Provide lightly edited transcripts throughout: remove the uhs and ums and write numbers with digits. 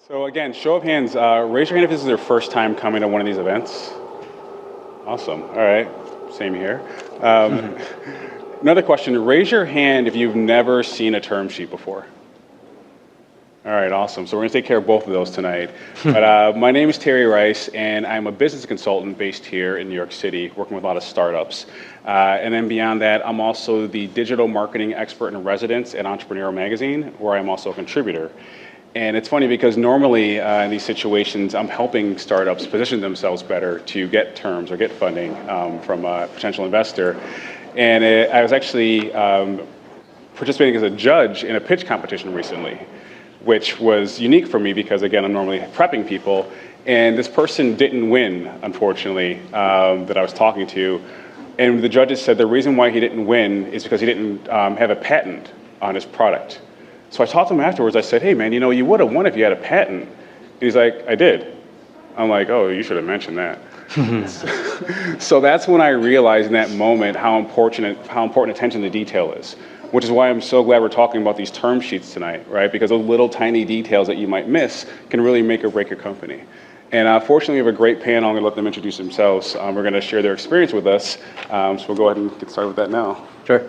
So again, show of hands, raise your hand if this is your first time coming to one of these events. Awesome, all right, same here. Another question, raise your hand if you've never seen a term sheet before. All right, awesome. So we're gonna take care of both of those tonight. But my name is Terry Rice, and I'm a business consultant based here in New York City, working with a lot of startups. And then beyond that, I'm also the digital marketing expert in residence at Entrepreneur Magazine, where I'm also a contributor. And it's funny because normally in these situations, I'm helping startups position themselves better to get terms or get funding from a potential investor. And I was actually participating as a judge in a pitch competition recently, which was unique for me because, again, I'm normally prepping people. And this person didn't win, unfortunately, that I was talking to. And the judges said the reason why he didn't win is because he didn't have a patent on his product. So I talked to him afterwards. I said, hey, man, you would have won if you had a patent. And he's like, I did. I'm like, oh, you should have mentioned that. So that's when I realized in that moment how important attention to detail is, which is why I'm so glad we're talking about these term sheets tonight, right? Because those little tiny details that you might miss can really make or break your company. And fortunately, we have a great panel. I'm going to let them introduce themselves. We're going to share their experience with us. So we'll go ahead and get started with that now. Sure.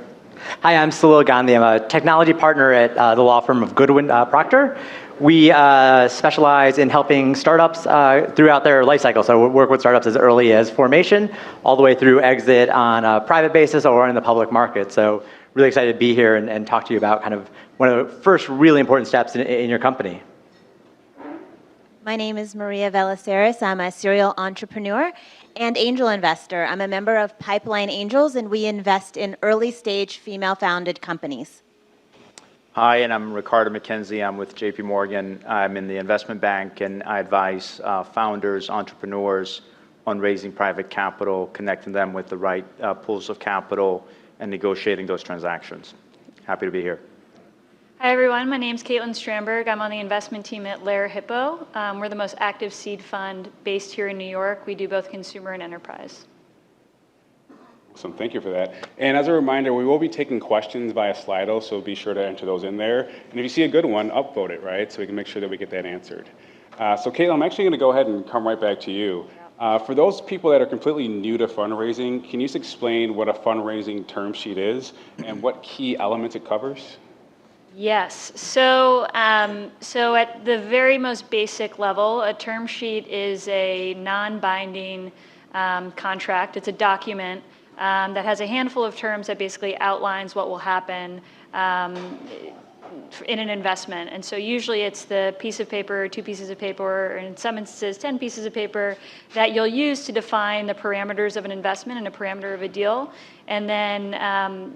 Hi, I'm Salil Gandhi. I'm a technology partner at the law firm of Goodwin, Procter. We specialize in helping startups throughout their life cycle. So we work with startups as early as formation, all the way through exit on a private basis or in the public market. So really excited to be here and talk to you about kind of one of the first really important steps in your company. My name is Maria Velaceres. I'm a serial entrepreneur and angel investor. I'm a member of Pipeline Angels, and we invest in early-stage female-founded companies. Hi, and I'm Ricardo McKenzie. I'm with JP Morgan. I'm in the investment bank, and I advise founders, entrepreneurs on raising private capital, connecting them with the right pools of capital, and negotiating those transactions. Happy to be here. Hi, everyone. My name's Caitlin Strandberg. I'm on the investment team at Lerer Hippeau. We're the most active seed fund based here in New York. We do both consumer and enterprise. Awesome, thank you for that. And as a reminder, we will be taking questions via Slido, so be sure to enter those in there. And if you see a good one, upvote it, right? So we can make sure that we get that answered. So Caitlin, I'm actually gonna go ahead and come right back to you. For those people that are completely new to fundraising, can you just explain what a fundraising term sheet is and what key elements it covers? Yes. So at the very most basic level, a term sheet is a non-binding contract. It's a document that has a handful of terms that basically outlines what will happen in an investment. And so usually it's the piece of paper, 2 pieces of paper, or in some instances 10 pieces of paper that you'll use to define the parameters of an investment and a parameter of a deal. And then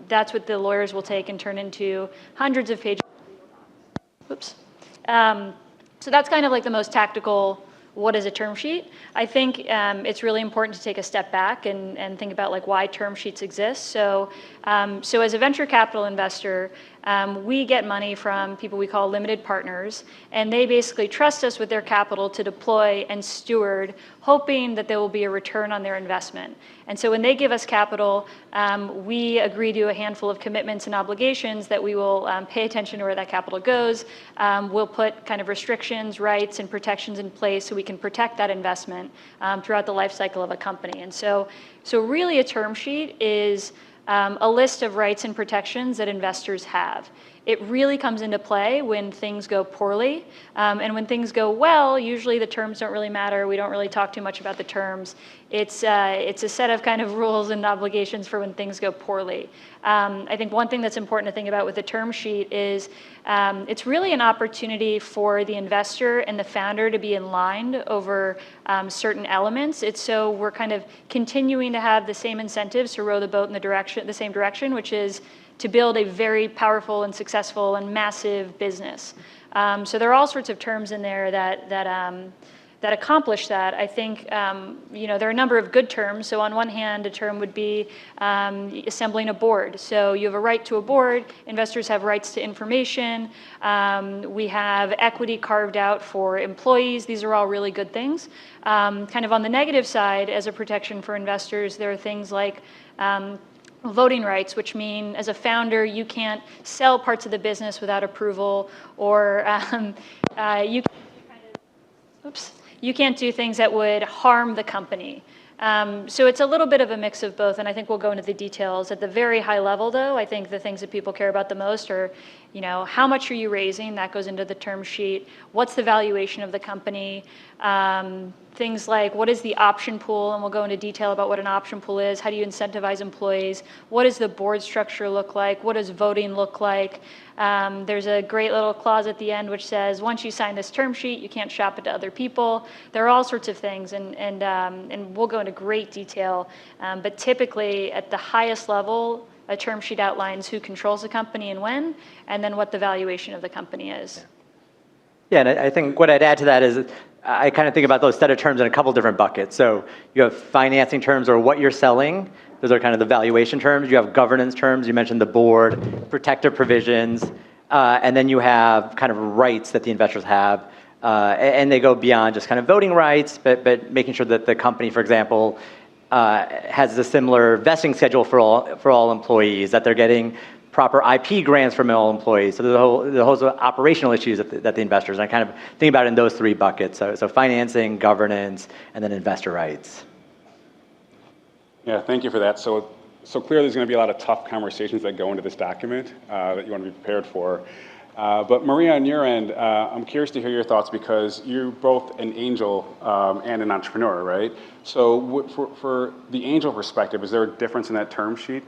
that's what the lawyers will take and turn into hundreds of pages. Oops. So that's kind of like the most tactical, what is a term sheet? I think it's really important to take a step back and think about like why term sheets exist. So as a venture capital investor, we get money from people we call limited partners, and they basically trust us with their capital to deploy and steward, hoping that there will be a return on their investment. And so when they give us capital, we agree to a handful of commitments and obligations that we will pay attention to where that capital goes. We'll put kind of restrictions, rights, and protections in place so we can protect that investment throughout the life cycle of a company. And so really a term sheet is a list of rights and protections that investors have. It really comes into play when things go poorly. And when things go well, usually the terms don't really matter. We don't really talk too much about the terms. It's a set of kind of rules and obligations for when things go poorly. I think one thing that's important to think about with the term sheet is it's really an opportunity for the investor and the founder to be in line over certain elements. It's so we're kind of continuing to have the same incentives to row the boat in the same direction, which is to build a very powerful and successful and massive business. So there are all sorts of terms in there that accomplish that. I think there are a number of good terms. So on one hand, a term would be assembling a board. So you have a right to a board. Investors have rights to information. We have equity carved out for employees. These are all really good things. Kind of on the negative side, as a protection for investors, there are things like voting rights, which mean as a founder, you can't sell parts of the business without approval, or you can kind of you can't do things that would harm the company. So it's a little bit of a mix of both, and I think we'll go into the details. At the very high level, though, I think the things that people care about the most are, how much are you raising? That goes into the term sheet. What's the valuation of the company? Things like, what is the option pool? And we'll go into detail about what an option pool is. How do you incentivize employees? What does the board structure look like? What does voting look like? There's a great little clause at the end which says, once you sign this term sheet, you can't shop it to other people. There are all sorts of things, and we'll go into great detail. But typically, at the highest level, a term sheet outlines who controls the company and when, and then what the valuation of the company is. Yeah, and I think what I'd add to that is I kind of think about those set of terms in a couple different buckets. So you have financing terms or what you're selling. Those are kind of the valuation terms. You have governance terms. You mentioned the board, protective provisions, and then you have kind of rights that the investors have. And they go beyond just kind of voting rights, but making sure that the company, for example, has a similar vesting schedule for all employees, that they're getting proper IP grants from all employees. So there's a whole operational issues that the investors, and I kind of think about it in those three buckets. So financing, governance, and then investor rights. Yeah, thank you for that. So clearly there's going to be a lot of tough conversations that go into this document that you want to be prepared for. But Maria, on your end, I'm curious to hear your thoughts because you're both an angel and an entrepreneur, right? So for the angel perspective, is there a difference in that term sheet?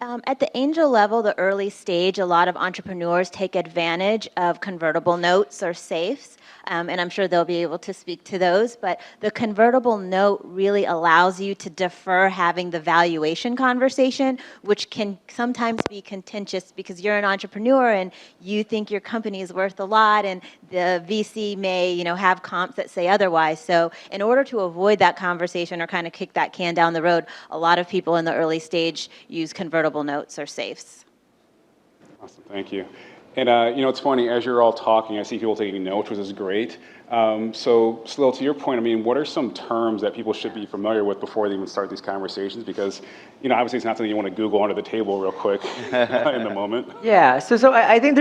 At the angel level, the early stage, a lot of entrepreneurs take advantage of convertible notes or safes, and I'm sure they'll be able to speak to those, but the convertible note really allows you to defer having the valuation conversation, which can sometimes be contentious because you're an entrepreneur and you think your company is worth a lot, and the VC may, have comps that say otherwise. So in order to avoid that conversation or kind of kick that can down the road, a lot of people in the early stage use convertible notes or safes. Awesome, thank you. And it's funny, as you're all talking, I see people taking notes, which is great. So Salil, to your point, what are some terms that people should be familiar with before they even start these conversations? Because, obviously it's not something you want to Google under the table real quick in the moment. Yeah, so I think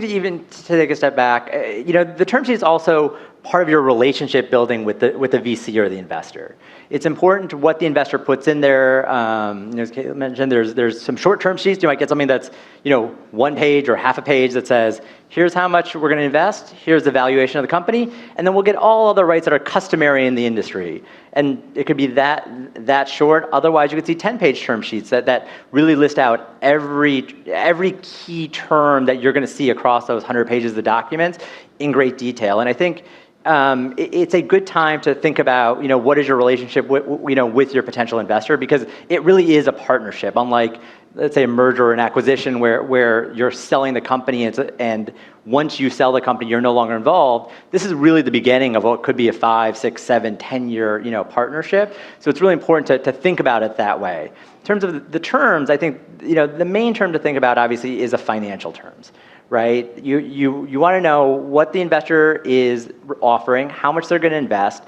even to take a step back, the term sheet is also part of your relationship building with the VC or the investor. It's important what the investor puts in there. As Kate mentioned, there's some short term sheets. You might get something that's 1 page or half a page that says, here's how much we're going to invest, here's the valuation of the company, and then we'll get all other rights that are customary in the industry. And it could be that short. Otherwise, you could see 10-page term sheets that really list out every key term that you're going to see across those 100 pages of the documents in great detail. And I think it's a good time to think about, what is your relationship with your potential investor, because it really is a partnership. Unlike, let's say, a merger or an acquisition where you're selling the company and once you sell the company, you're no longer involved. This is really the beginning of what could be a 5, 6, 7, 10-year, partnership. So it's really important to think about it that way. In terms of the terms, I think, the main term to think about, obviously, is the financial terms. Right? You want to know what the investor is offering, how much they're going to invest,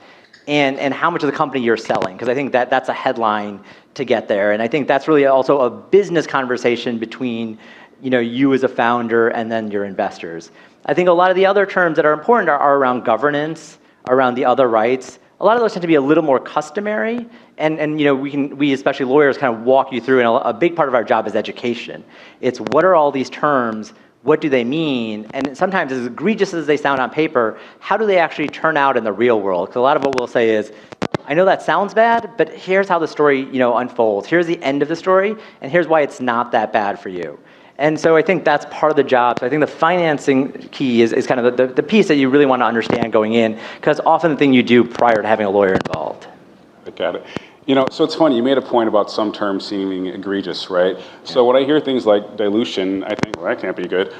and how much of the company you're selling. Because I think that's a headline to get there. And I think that's really also a business conversation between you as a founder and then your investors. I think a lot of the other terms that are important are around governance, around the other rights. A lot of those tend to be a little more customary, and we especially lawyers kind of walk you through, and a big part of our job is education. It's what are all these terms? What do they mean? And sometimes, as egregious as they sound on paper, how do they actually turn out in the real world? Because a lot of what we'll say is, I know that sounds bad, but here's how the story unfolds. Here's the end of the story, and here's why it's not that bad for you. And so I think that's part of the job. So I think the financing key is kind of the piece that you really want to understand going in, because often the thing you do prior to having a lawyer involved. I got it. So it's funny, you made a point about some terms seeming egregious, right? So when I hear things like dilution, I think, well, that can't be good.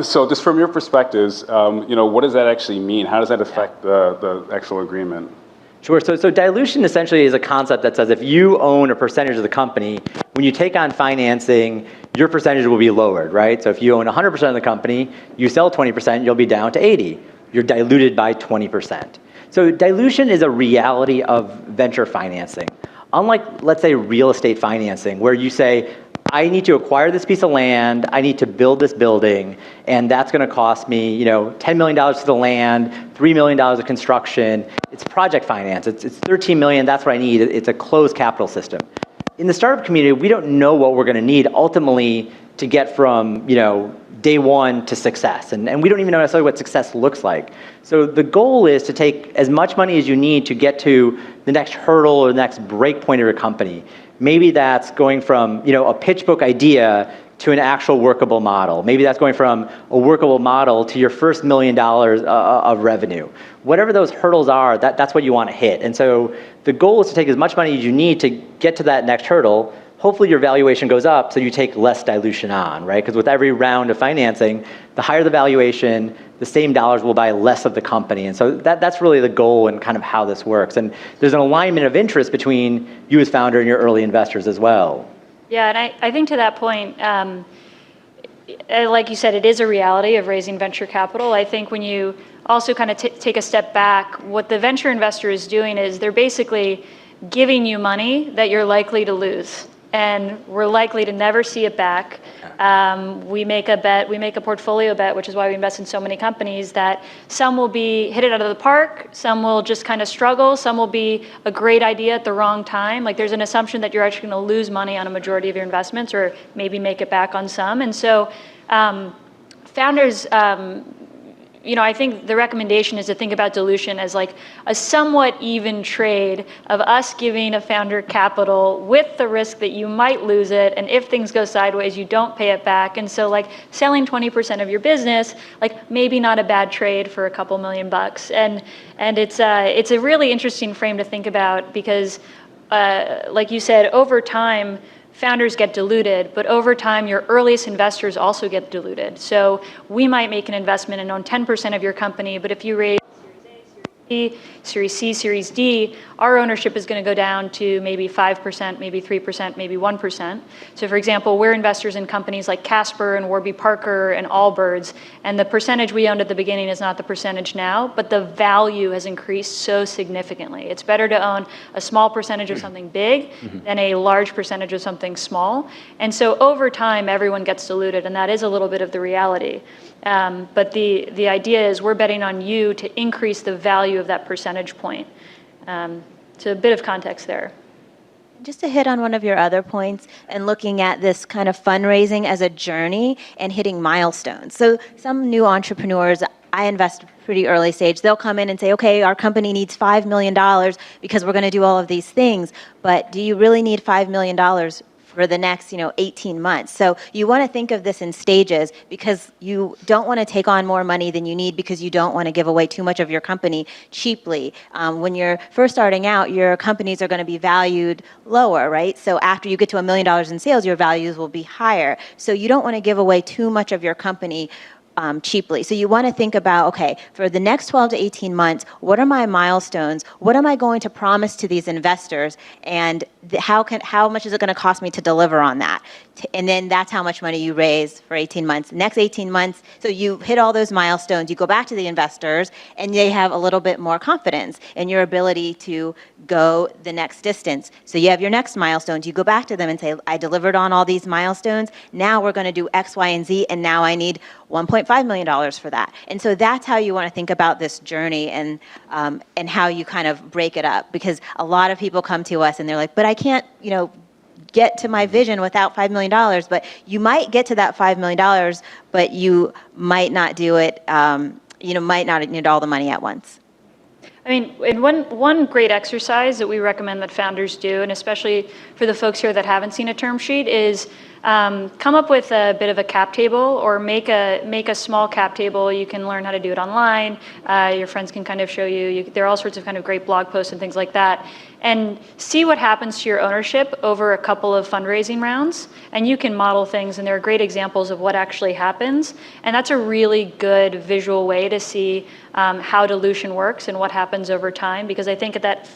So just from your perspectives, what does that actually mean? How does that affect the actual agreement? Sure. So dilution essentially is a concept that says if you own a percentage of the company, when you take on financing, your percentage will be lowered, right? So if you own 100% of the company, you sell 20%, you'll be down to 80. You're diluted by 20%. So dilution is a reality of venture financing. Unlike, let's say, real estate financing, where you say, I need to acquire this piece of land, I need to build this building, and that's going to cost me, $10 million for the land, $3 million of construction. It's project finance. It's $13 million. That's what I need. It's a closed capital system. In the startup community, we don't know what we're going to need ultimately to get from, day one to success. And we don't even know necessarily what success looks like. So the goal is to take as much money as you need to get to the next hurdle or the next break point of your company. Maybe that's going from, a pitch book idea to an actual workable model. Maybe that's going from a workable model to your first $1 million of revenue. Whatever those hurdles are, that's what you want to hit. And so the goal is to take as much money as you need to get to that next hurdle. Hopefully your valuation goes up so you take less dilution on, right? Because with every round of financing, the higher the valuation, the same dollars will buy less of the company. And so that's really the goal and kind of how this works. And there's an alignment of interest between you as founder and your early investors as well. Yeah, and I think to that point, like you said, it is a reality of raising venture capital. I think when you also kind of take a step back, what the venture investor is doing is they're basically giving you money that you're likely to lose. And we're likely to never see it back. We make a bet, we make a portfolio bet, which is why we invest in so many companies, that some will hit it out of the park, some will just kind of struggle, some will be a great idea at the wrong time. Like there's an assumption that you're actually going to lose money on a majority of your investments or maybe make it back on some. And so founders, I think the recommendation is to think about dilution as like a somewhat even trade of us giving a founder capital with the risk that you might lose it, and if things go sideways, you don't pay it back. And so like selling 20% of your business, like maybe not a bad trade for a couple $1 million. And it's a really interesting frame to think about because, like you said, over time, founders get diluted, but over time, your earliest investors also get diluted. So we might make an investment and own 10% of your company, but if you raise Series C, Series D, our ownership is going to go down to maybe 5%, maybe 3%, maybe 1%. So for example, we're investors in companies like Casper and Warby Parker and Allbirds, and the percentage we owned at the beginning is not the percentage now, but the value has increased so significantly. It's better to own a small percentage of something big than a large percentage of something small. And so over time, everyone gets diluted, and that is a little bit of the reality. But the idea is we're betting on you to increase the value of that percentage point. So a bit of context there. Just to hit on one of your other points and looking at this kind of fundraising as a journey and hitting milestones. So some new entrepreneurs, I invest pretty early stage, they'll come in and say, okay, our company needs $5 million because we're going to do all of these things. But do you really need $5 million for the next 18 months? So you want to think of this in stages because you don't want to take on more money than you need because you don't want to give away too much of your company cheaply. When you're first starting out, your companies are going to be valued lower, right? So after you get to $1 million in sales, your values will be higher. So you don't want to give away too much of your company cheaply. So you want to think about, okay, for the next 12 to 18 months, what are my milestones? What am I going to promise to these investors? And how much is it going to cost me to deliver on that? And then that's how much money you raise for 18 months. Next 18 months, so you hit all those milestones, you go back to the investors, and they have a little bit more confidence in your ability to go the next distance. So you have your next milestones, you go back to them and say, I delivered on all these milestones, now we're going to do X, Y, and Z, and now I need $1.5 million for that. And so that's how you want to think about this journey and how you kind of break it up. Because a lot of people come to us and they're like, but I can't, get to my vision without $5 million. But you might get to that $5 million, but you might not do it, might not need all the money at once. I mean, and one great exercise that we recommend that founders do, and especially for the folks here that haven't seen a term sheet, is come up with a bit of a cap table or make a small cap table. You can learn how to do it online. Your friends can kind of show you. There are all sorts of kind of great blog posts and things like that. And see what happens to your ownership over a couple of fundraising rounds. And you can model things, and there are great examples of what actually happens. And that's a really good visual way to see how dilution works and what happens over time. Because I think at that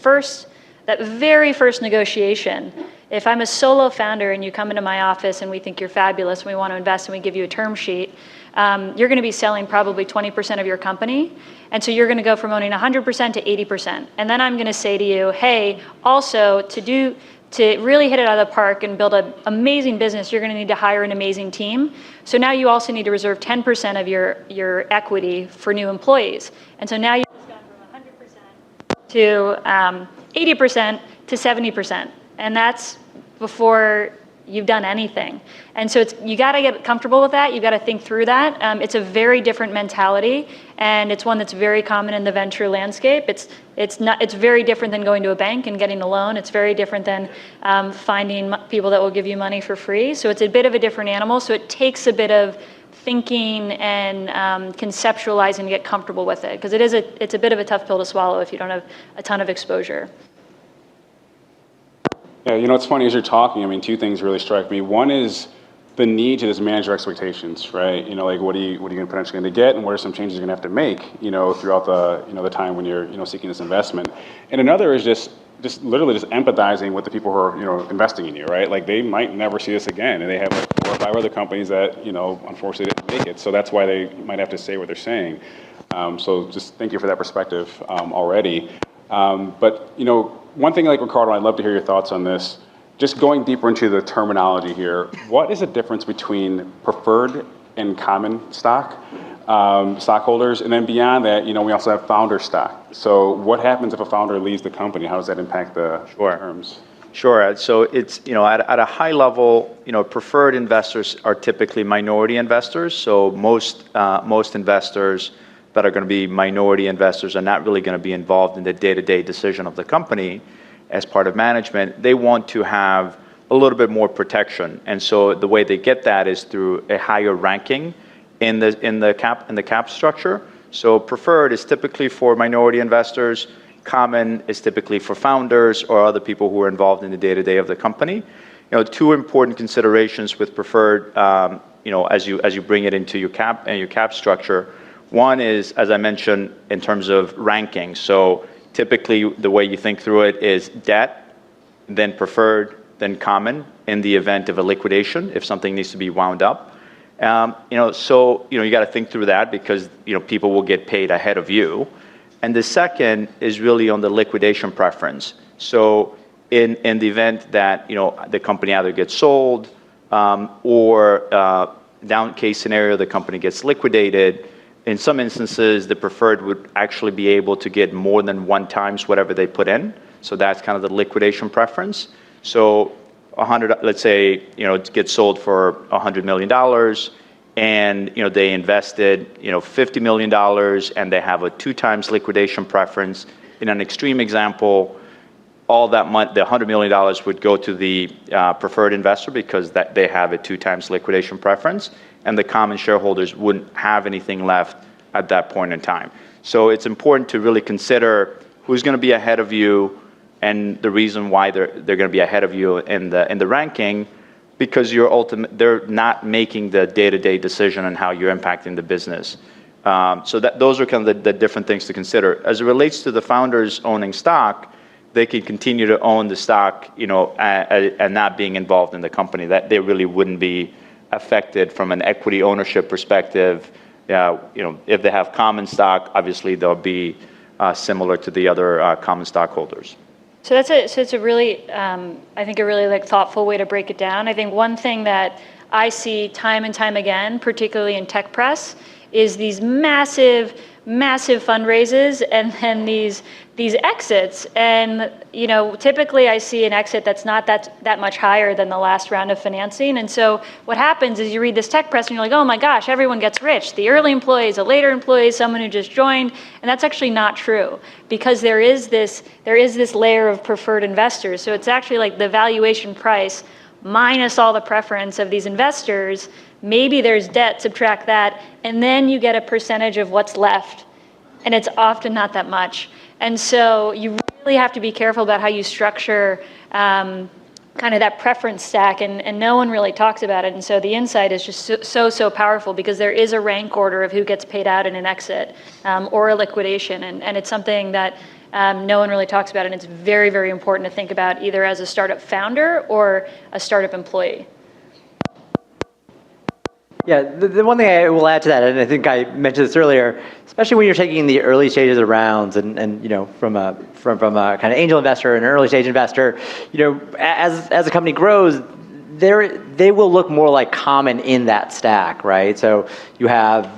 very first negotiation, if I'm a solo founder and you come into my office and we think you're fabulous and we want to invest and we give you a term sheet, you're going to be selling probably 20% of your company. And so you're going to go from owning 100% to 80%. And then I'm going to say to you, hey, also to to really hit it out of the park and build an amazing business, you're going to need to hire an amazing team. So now you also need to reserve 10% of your equity for new employees. And so now you've gone from 100% to 80% to 70%. And that's before you've done anything. And so you got to get comfortable with that. You've got to think through that. It's a very different mentality, and it's one that's very common in the venture landscape. It's very different than going to a bank and getting a loan. It's very different than finding people that will give you money for free. So it's a bit of a different animal. So it takes a bit of thinking and conceptualizing to get comfortable with it, because it's a bit of a tough pill to swallow if you don't have a ton of exposure. Yeah, it's funny as you're talking, I mean, two things really strike me. One is the need to just manage your expectations, right? Like what are you going to potentially going to get, and what are some changes you're going to have to make, throughout the time when you're seeking this investment. And another is just literally just empathizing with the people who are, investing in you, right? Like they might never see this again, and they have like 4 or 5 other companies that, unfortunately didn't make it. So that's why they might have to say what they're saying. So just thank you for that perspective already. But, one thing like Ricardo, I'd love to hear your thoughts on this. Just going deeper into the terminology here, what is the difference between preferred and common stock, stockholders? And then beyond that, we also have founder stock. So what happens if a founder leaves the company? How does that impact the terms? Sure. So it's, at a high level, preferred investors are typically minority investors. So most investors that are going to be minority investors are not really going to be involved in the day-to-day decision of the company as part of management. They want to have a little bit more protection. And so the way they get that is through a higher ranking in the cap structure. So preferred is typically for minority investors. Common is typically for founders or other people who are involved in the day-to-day of the company. Two important considerations with preferred, as you bring it into your cap structure. One is, as I mentioned, in terms of ranking. So typically the way you think through it is debt, then preferred, then common in the event of a liquidation if something needs to be wound up. So you got to think through that because people will get paid ahead of you. And the second is really on the liquidation preference. So in the event that the company either gets sold or down case scenario the company gets liquidated. In some instances, the preferred would actually be able to get more than 1 times whatever they put in. So that's kind of the liquidation preference. So 100, let's say, it gets sold for $100 million, and they invested, $50 million, and they have a 2 times liquidation preference. In an extreme example, all that money, the $100 million would go to the preferred investor because they have a 2 times liquidation preference, and the common shareholders wouldn't have anything left at that point in time. So it's important to really consider who's going to be ahead of you and the reason why they're going to be ahead of you in the ranking, because they're not making the day-to-day decision on how you're impacting the business. So those are kind of the different things to consider. As it relates to the founders owning stock, they can continue to own the stock, and not being involved in the company. That they really wouldn't be affected from an equity ownership perspective. If they have common stock, obviously they'll be similar to the other common stockholders. So it's a really, I think a really thoughtful way to break it down. I think one thing that I see time and time again, particularly in tech press, is these massive fundraisers and then these exits. And typically I see an exit that's not that much higher than the last round of financing. And so what happens is you read this tech press and you're like, oh my gosh, everyone gets rich. The early employees, the later employees, someone who just joined. And that's actually not true, because there is this layer of preferred investors. So it's actually like the valuation price minus all the preference of these investors. Maybe there's debt, subtract that, and then you get a percentage of what's left. And it's often not that much. And so you really have to be careful about how you structure kind of that preference stack, and no one really talks about it. And so the insight is just so powerful, because there is a rank order of who gets paid out in an exit or a liquidation. And it's something that no one really talks about, and it's very, very important to think about either as a startup founder or a startup employee. Yeah, the one thing I will add to that, and I think I mentioned this earlier, especially when you're taking the early stages of rounds, and you know, from a kind of angel investor and an early stage investor, you know, as a company grows, they will look more like common in that stack, right? So you have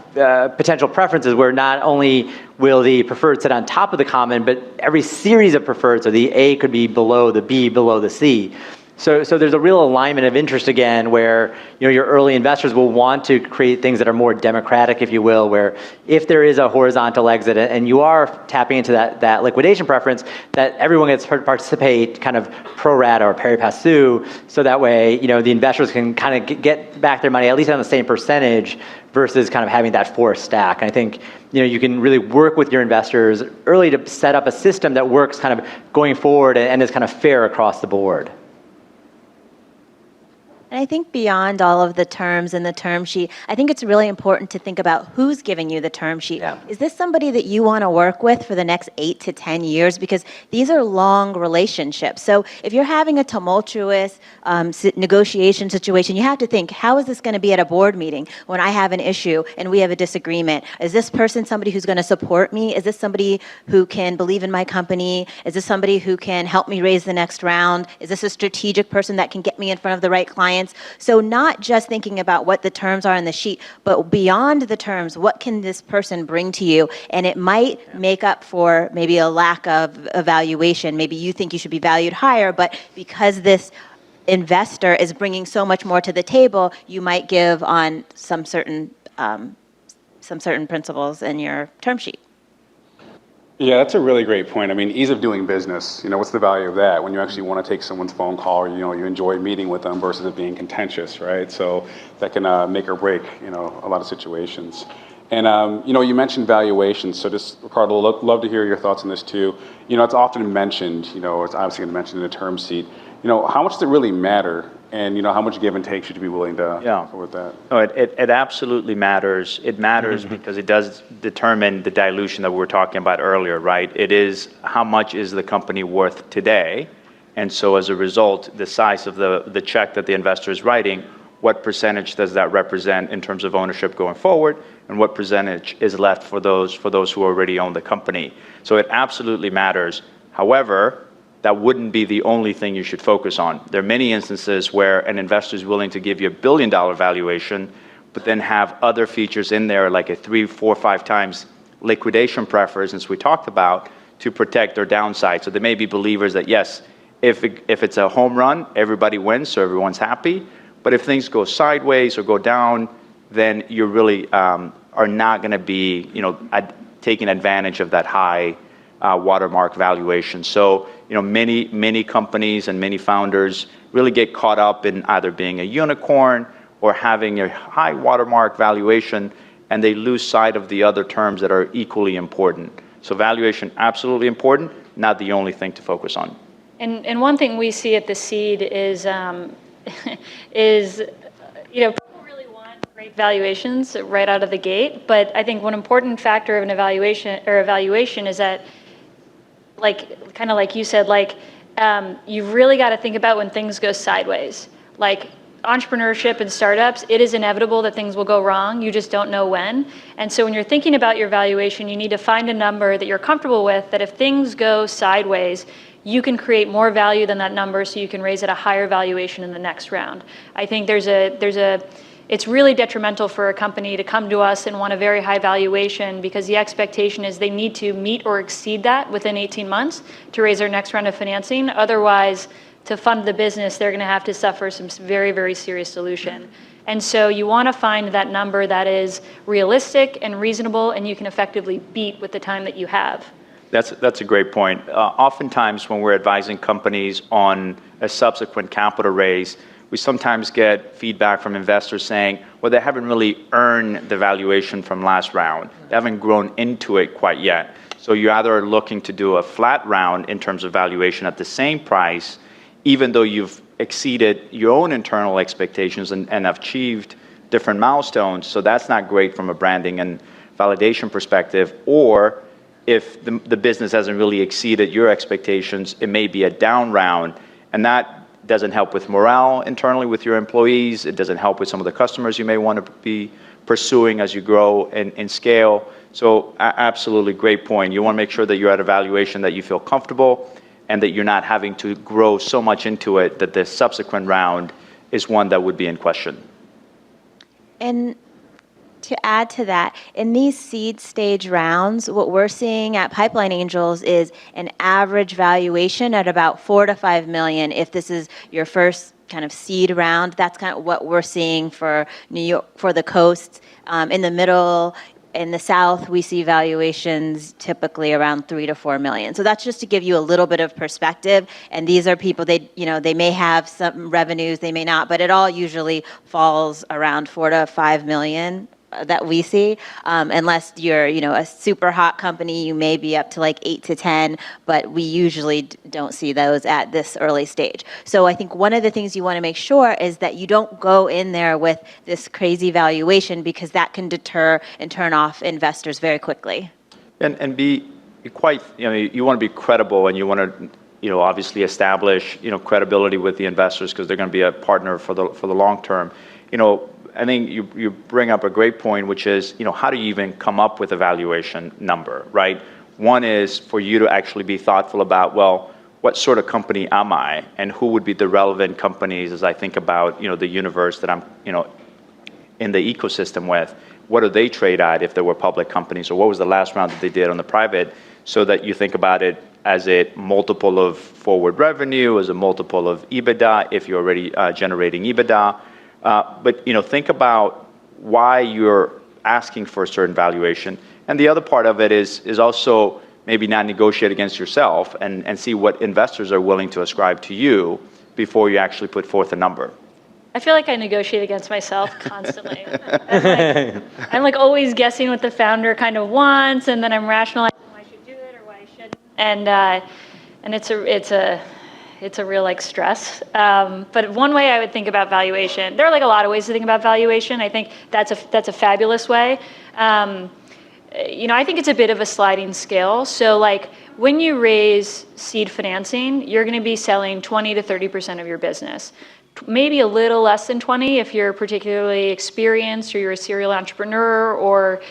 potential preferences where not only will the preferred sit on top of the common, but every series of preferred, so the A could be below the B, below the C. So there's a real alignment of interest again, where you know your early investors will want to create things that are more democratic, if you will, where if there is a horizontal exit and you are tapping into that liquidation preference, that everyone gets to participate kind of pro rata or pari passu, so that way you know the investors can kind of get back their money at least on the same percentage versus kind of having that forced stack. And I think you know you can really work with your investors early to set up a system that works kind of going forward and is kind of fair across the board. And I think beyond all of the terms in the term sheet, I think it's really important to think about who's giving you the term sheet. Yeah. Is this somebody that you want to work with for the next 8 to 10 years? Because these are long relationships. So if you're having a tumultuous negotiation situation, you have to think, how is this going to be at a board meeting when I have an issue and we have a disagreement? Is this person somebody who's going to support me? Is this somebody who can believe in my company? Is this somebody who can help me raise the next round? Is this a strategic person that can get me in front of the right clients? So not just thinking about what the terms are in the sheet, but beyond the terms, what can this person bring to you? And it might make up for maybe a lack of evaluation. Maybe you think you should be valued higher, but because this investor is bringing so much more to the table, you might give on some certain principles in your term sheet. Yeah, that's a really great point. I mean, ease of doing business, you know, what's the value of that when you actually want to take someone's phone call or, you know, you enjoy meeting with them versus it being contentious, right? So that can make or break, you know, a lot of situations. And, you know, you mentioned valuations. So just, Ricardo, love to hear your thoughts on this too. You know, it's often mentioned, you know, it's obviously mentioned in the term sheet. You know, how much does it really matter? And, you know, how much give and take should you be willing to offer with that? No, it absolutely matters. It matters because it does determine the dilution that we were talking about earlier, right? It is how much is the company worth today? And so as a result, the size of the check that the investor is writing, what percentage does that represent in terms of ownership going forward? And what percentage is left for those who already own the company? So it absolutely matters. However, that wouldn't be the only thing you should focus on. There are many instances where an investor is willing to give you $1 billion valuation, but then have other features in there like a 3, 4, 5 times liquidation preference, as we talked about, to protect their downside. So there may be believers that, yes, if it's a home run, everybody wins, so everyone's happy. But if things go sideways or go down, then you really are not going to be, you know, taking advantage of that high watermark valuation. So, you know, many companies and many founders really get caught up in either being a unicorn or having a high watermark valuation, and they lose sight of the other terms that are equally important. So valuation, absolutely important, not the only thing to focus on. And one thing we see at the seed is, you know, people really want great valuations right out of the gate, but I think one important factor of an evaluation is that, like, kind of like you said, like, you've really got to think about when things go sideways. Like, entrepreneurship and startups, it is inevitable that things will go wrong. You just don't know when. And so when you're thinking about your valuation, you need to find a number that you're comfortable with, that if things go sideways, you can create more value than that number so you can raise at a higher valuation in the next round. I think it's really detrimental for a company to come to us and want a very high valuation because the expectation is they need to meet or exceed that within 18 months to raise their next round of financing. Otherwise, to fund the business, they're going to have to suffer some very, very serious dilution. And so you want to find that number that is realistic and reasonable and you can effectively beat with the time that you have. That's a great point. Oftentimes when we're advising companies on a subsequent capital raise, we sometimes get feedback from investors saying, well, they haven't really earned the valuation from last round. They haven't grown into it quite yet. So you either are looking to do a flat round in terms of valuation at the same price, even though you've exceeded your own internal expectations and achieved different milestones. So that's not great from a branding and validation perspective. Or if the business hasn't really exceeded your expectations, it may be a down round. And that doesn't help with morale internally with your employees. It doesn't help with some of the customers you may want to be pursuing as you grow and scale. So absolutely great point. You want to make sure that you're at a valuation that you feel comfortable and that you're not having to grow so much into it that the subsequent round is one that would be in question. And to add to that, in these seed stage rounds, what we're seeing at Pipeline Angels is an average valuation at about 4 to 5 million. If this is your first kind of seed round, that's kind of what we're seeing for New York, for the coast. In the middle, in the South, we see valuations typically around 3 to 4 million. So that's just to give you a little bit of perspective. And these are people, they may have some revenues, they may not, but it all usually falls around 4 to 5 million that we see. Unless you're, a super hot company, you may be up to like 8 to 10, but we usually don't see those at this early stage. So I think one of the things you want to make sure is that you don't go in there with this crazy valuation, because that can deter and turn off investors very quickly. And be quite, you want to be credible, and you want to, obviously establish, credibility with the investors, because they're going to be a partner for the long term. I think you bring up a great point, which is, how do you even come up with a valuation number, right? One is for you to actually be thoughtful about, well, what sort of company am I, and who would be the relevant companies as I think about, the universe that I'm, in the ecosystem with. What do they trade at if they were public companies, or what was the last round that they did on the private, so that you think about it as a multiple of forward revenue, as a multiple of EBITDA, if you're already generating EBITDA. But think about why you're asking for a certain valuation. And the other part of it is also maybe not negotiate against yourself and see what investors are willing to ascribe to you before you actually put forth a number. I feel like I negotiate against myself constantly. I'm like always guessing what the founder kind of wants, and then I'm rationalizing why I should do it or why I shouldn't. And it's a real like stress. But one way I would think about valuation, there are like a lot of ways to think about valuation. I think that's a fabulous way. I think it's a bit of a sliding scale. So like when you raise seed financing, you're going to be selling 20 to 30% of your business. Maybe a little less than 20 if you're particularly experienced, or you're a serial entrepreneur, or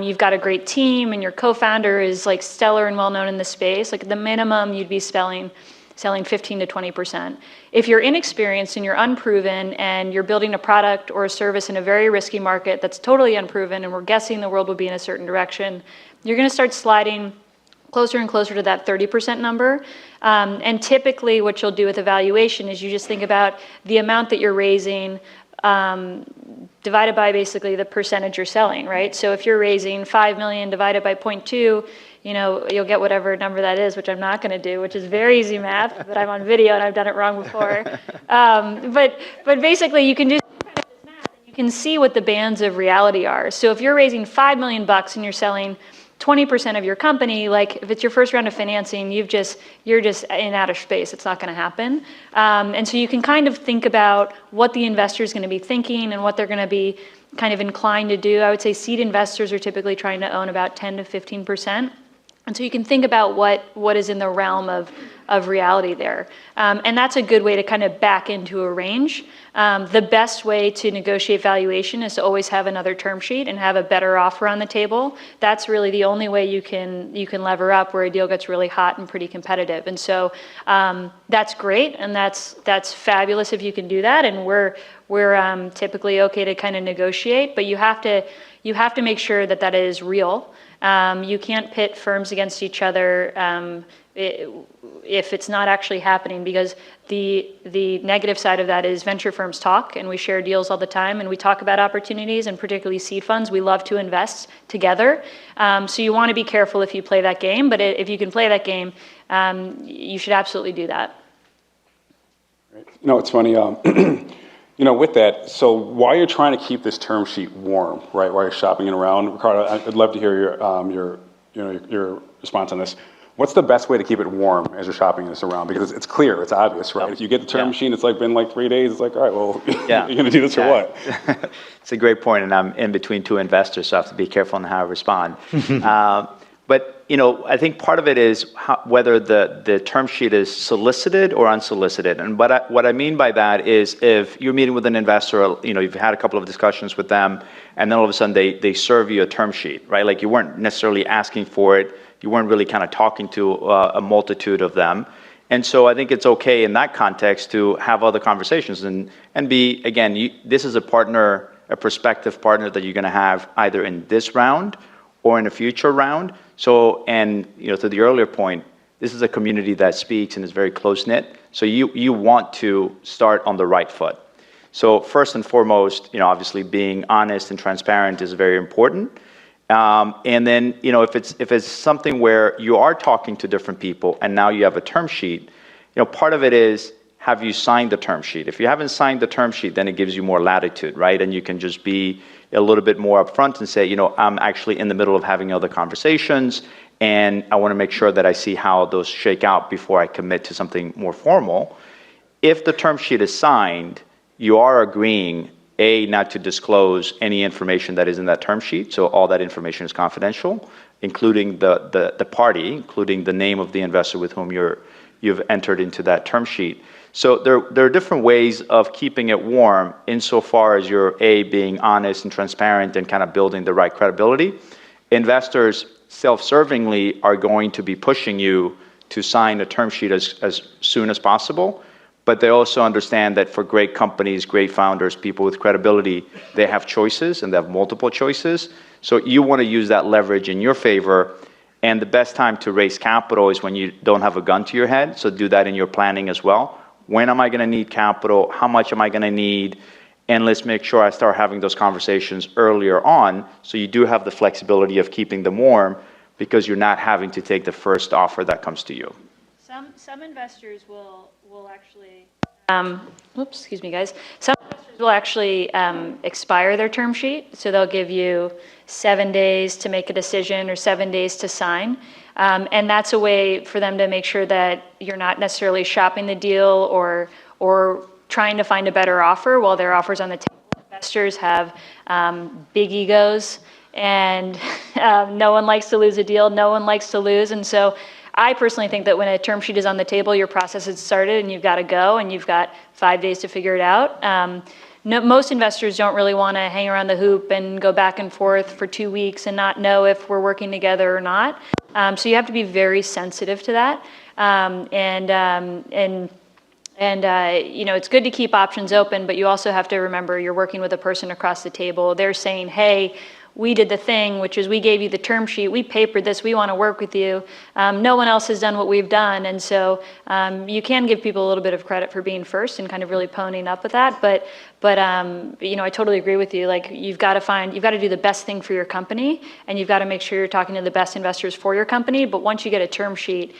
you've got a great team and your co-founder is like stellar and well-known in the space. Like the minimum you'd be selling 15 to 20%. If you're inexperienced and you're unproven and you're building a product or a service in a very risky market that's totally unproven, and we're guessing the world will be in a certain direction, you're going to start sliding closer and closer to that 30% number. And typically what you'll do with evaluation is you just think about the amount that you're raising divided by basically the percentage you're selling, right? So if you're raising 5 million divided by 0.2, you'll get whatever number that is, which I'm not going to do, which is very easy math, but I'm on video and I've done it wrong before. But basically you can do kind of this math and you can see what the bands of reality are. So if you're raising $5 million and you're selling 20% of your company, like if it's your first round of financing, you're just in outer space. It's not going to happen. And so you can kind of think about what the investor is going to be thinking and what they're going to be kind of inclined to do. I would say seed investors are typically trying to own about 10 to 15%. And so you can think about what is in the realm of reality there. And that's a good way to kind of back into a range. The best way to negotiate valuation is to always have another term sheet and have a better offer on the table. That's really the only way you can lever up where a deal gets really hot and pretty competitive. And so that's great, and that's fabulous if you can do that. And we're typically okay to kind of negotiate, but you have to make sure that is real. You can't pit firms against each other if it's not actually happening, because the negative side of that is venture firms talk, and we share deals all the time, and we talk about opportunities, and particularly seed funds. We love to invest together. So you want to be careful if you play that game, but if you can play that game, you should absolutely do that. It's funny. With that, so while you're trying to keep this term sheet warm, right, while you're shopping it around, Ricardo, I'd love to hear your response on this. What's the best way to keep it warm as you're shopping this around? Because it's clear, it's obvious, right? If you get the term sheet, it's been 3 days. It's like, all right, well, you're going to do this or what? It's a great point, and I'm in between two investors, so I have to be careful on how I respond. But I think part of it is whether the term sheet is solicited or unsolicited. And what I mean by that is if you're meeting with an investor, you've had a couple of discussions with them, and then all of a sudden they serve you a term sheet, right? Like you weren't necessarily asking for it. You weren't really kind of talking to a multitude of them. And so I think it's okay in that context to have other conversations and be, again, this is a prospective partner that you're going to have either in this round or in a future round. So, and to the earlier point, this is a community that speaks and is very close-knit. So you want to start on the right foot. So first and foremost, obviously being honest and transparent is very important. And then, if it's something where you are talking to different people and now you have a term sheet, part of it is, have you signed the term sheet? If you haven't signed the term sheet, then it gives you more latitude, right? And you can just be a little bit more upfront and say, I'm actually in the middle of having other conversations, and I want to make sure that I see how those shake out before I commit to something more formal. If the term sheet is signed, you are agreeing, A, not to disclose any information that is in that term sheet, so all that information is confidential, including the party, including the name of the investor with whom you've entered into that term sheet. So there are different ways of keeping it warm insofar as you're, A, being honest and transparent and kind of building the right credibility. Investors self-servingly are going to be pushing you to sign a term sheet as soon as possible, but they also understand that for great companies, great founders, people with credibility, they have choices and they have multiple choices. So you want to use that leverage in your favor. And the best time to raise capital is when you don't have a gun to your head. So do that in your planning as well. When am I going to need capital? How much am I going to need? And let's make sure I start having those conversations earlier on so you do have the flexibility of keeping them warm because you're not having to take the first offer that comes to you. Some investors will actually, excuse me, guys. Some investors will actually expire their term sheet. So they'll give you 7 days to make a decision or 7 days to sign. And that's a way for them to make sure that you're not necessarily shopping the deal or trying to find a better offer while their offer's on the table. Investors have big egos, and no one likes to lose a deal. No one likes to lose. And so I personally think that when a term sheet is on the table, your process has started and you've got to go and you've got 5 days to figure it out. Most investors don't really want to hang around the hoop and go back and forth for 2 weeks and not know if we're working together or not. So you have to be very sensitive to that. It's good to keep options open, but you also have to remember you're working with a person across the table. They're saying, hey, we did the thing, which is we gave you the term sheet, we papered this, we want to work with you. No one else has done what we've done. And so you can give people a little bit of credit for being first and kind of really ponying up with that. But I totally agree with you. Like you've got to do the best thing for your company, and you've got to make sure you're talking to the best investors for your company. But once you get a term sheet,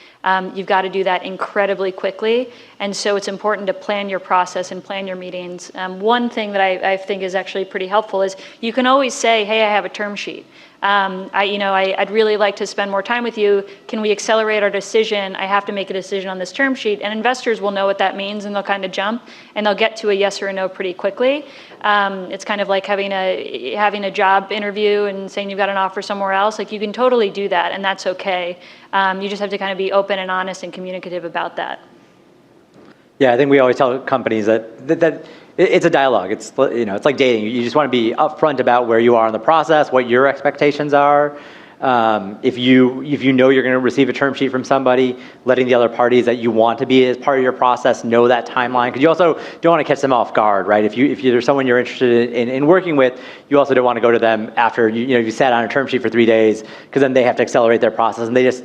you've got to do that incredibly quickly. And so it's important to plan your process and plan your meetings. One thing that I think is actually pretty helpful is you can always say, hey, I have a term sheet. I'd really like to spend more time with you. Can we accelerate our decision? I have to make a decision on this term sheet. And investors will know what that means, and they'll kind of jump, and they'll get to a yes or a no pretty quickly. It's kind of like having a job interview and saying you've got an offer somewhere else. Like you can totally do that, and that's okay. You just have to kind of be open and honest and communicative about that. Yeah, I think we always tell companies that it's a dialogue. It's like dating. You just want to be upfront about where you are in the process, what your expectations are. If you know you're going to receive a term sheet from somebody, letting the other parties that you want to be as part of your process know that timeline, because you also don't want to catch them off guard, right? If there's someone you're interested in working with, you also don't want to go to them after you sat on a term sheet for 3 days, because then they have to accelerate their process, and they just,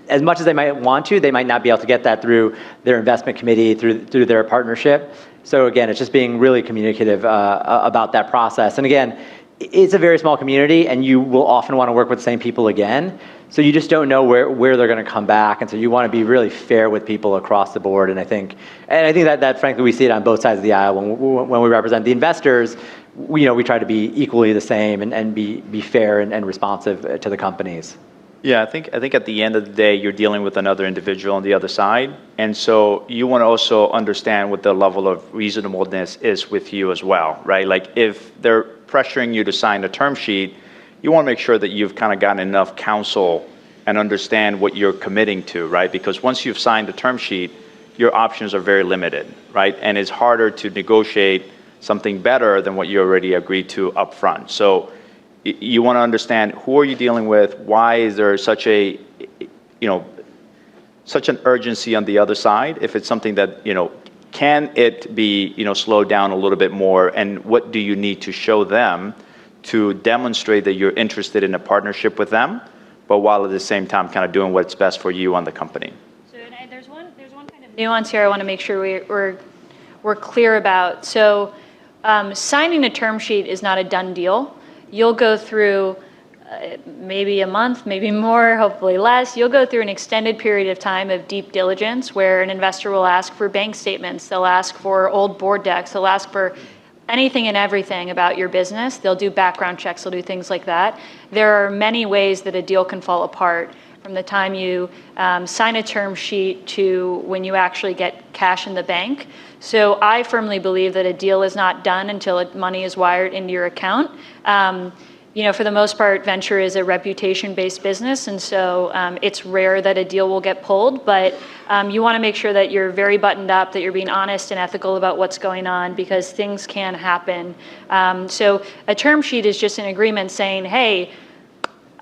as much as they might want to, they might not be able to get that through their investment committee, through their partnership. So again, it's just being really communicative about that process. And again, it's a very small community, and you will often want to work with the same people again. So you just don't know where they're going to come back, and so you want to be really fair with people across the board. And I think that frankly we see it on both sides of the aisle when we represent the investors. We try to be equally the same and be fair and responsive to the companies. Yeah, I think at the end of the day, you're dealing with another individual on the other side. And so you want to also understand what the level of reasonableness is with you as well, right? Like if they're pressuring you to sign a term sheet, you want to make sure that you've kind of gotten enough counsel and understand what you're committing to, right? Because once you've signed the term sheet, your options are very limited, right? And it's harder to negotiate something better than what you already agreed to upfront. So you want to understand who are you dealing with? Why is there such a, such an urgency on the other side? If it's something that, can it be, slowed down a little bit more? And what do you need to show them to demonstrate that you're interested in a partnership with them, but while at the same time kind of doing what's best for you on the company? So there's one kind of nuance here I want to make sure we're clear about. So signing a term sheet is not a done deal. You'll go through maybe a month, maybe more, hopefully less. You'll go through an extended period of time of deep diligence where an investor will ask for bank statements, they'll ask for old board decks, they'll ask for anything and everything about your business. They'll do background checks, they'll do things like that. There are many ways that a deal can fall apart from the time you sign a term sheet to when you actually get cash in the bank. So I firmly believe that a deal is not done until money is wired into your account. For the most part, venture is a reputation-based business, and so it's rare that a deal will get pulled, but you want to make sure that you're very buttoned up, that you're being honest and ethical about what's going on, because things can happen. So a term sheet is just an agreement saying, hey,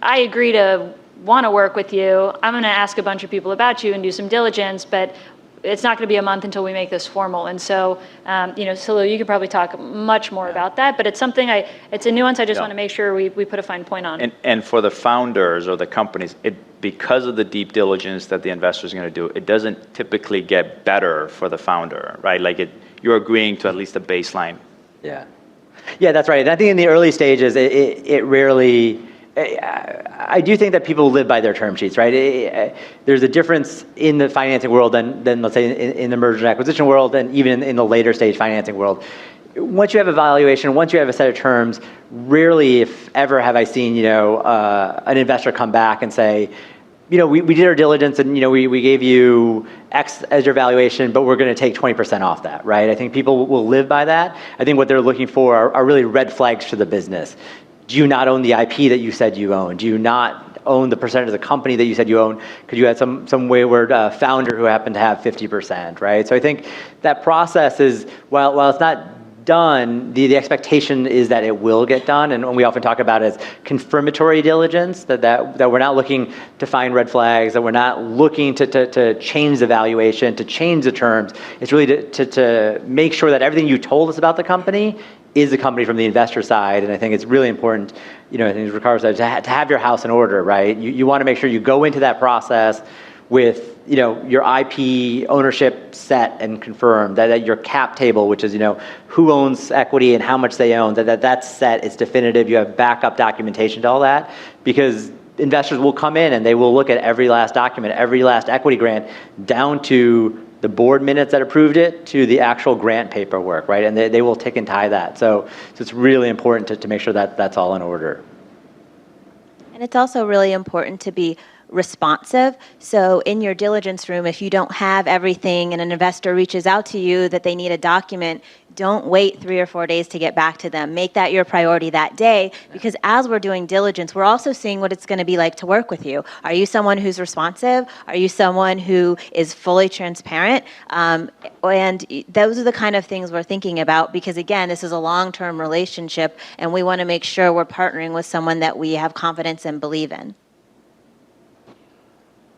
I agree to want to work with you. I'm going to ask a bunch of people about you and do some diligence, but it's not going to be a month until we make this formal. And so, Salil, you could probably talk much more about that, but it's something it's a nuance I just want to make sure we put a fine point on. And for the founders or the companies, because of the deep diligence that the investor is going to do, it doesn't typically get better for the founder, right? Like you're agreeing to at least a baseline. Yeah, that's right. And I think in the early stages, it rarely. I do think that people live by their term sheets, right? There's a difference in the financing world than let's say in the merger and acquisition world, and even in the later stage financing world. Once you have a valuation, once you have a set of terms, rarely, if ever, have I seen an investor come back and say, we did our diligence and we gave you X as your valuation, but we're going to take 20% off that, right? I think people will live by that. I think what they're looking for are really red flags to the business. Do you not own the IP that you said you own? Do you not own the percentage of the company that you said you own? Could you have some wayward founder who happened to have 50%, right? So I think that process is, while it's not done, the expectation is that it will get done, and we often talk about it as confirmatory diligence, that we're not looking to find red flags, that we're not looking to change the valuation, to change the terms. It's really to make sure that everything you told us about the company is the company from the investor side. And I think it's really important, I think as Ricardo said, to have your house in order, right? You want to make sure you go into that process with, your IP ownership set and confirmed, that your cap table, which is, who owns equity and how much they own, that's set, it's definitive, you have backup documentation to all that, because investors will come in and they will look at every last document, every last equity grant, down to the board minutes that approved it to the actual grant paperwork, right? And they will tick and tie that. So it's really important to make sure that that's all in order. And it's also really important to be responsive. So in your diligence room, if you don't have everything and an investor reaches out to you that they need a document, don't wait 3 or 4 days to get back to them. Make that your priority that day, because as we're doing diligence, we're also seeing what it's going to be like to work with you. Are you someone who's responsive? Are you someone who is fully transparent? And those are the kind of things we're thinking about, because again, this is a long-term relationship and we want to make sure we're partnering with someone that we have confidence and believe in.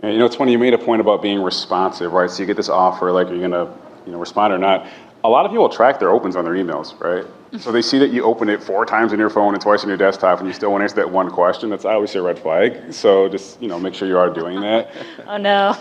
It's funny, you made a point about being responsive, right? So you get this offer, like, are you going to respond or not? A lot of people track their opens on their emails, right? So they see that you open it 4 times on your phone and twice on your desktop, and you still want to answer that one question. That's obviously a red flag. So just, make sure you are doing that. Oh no.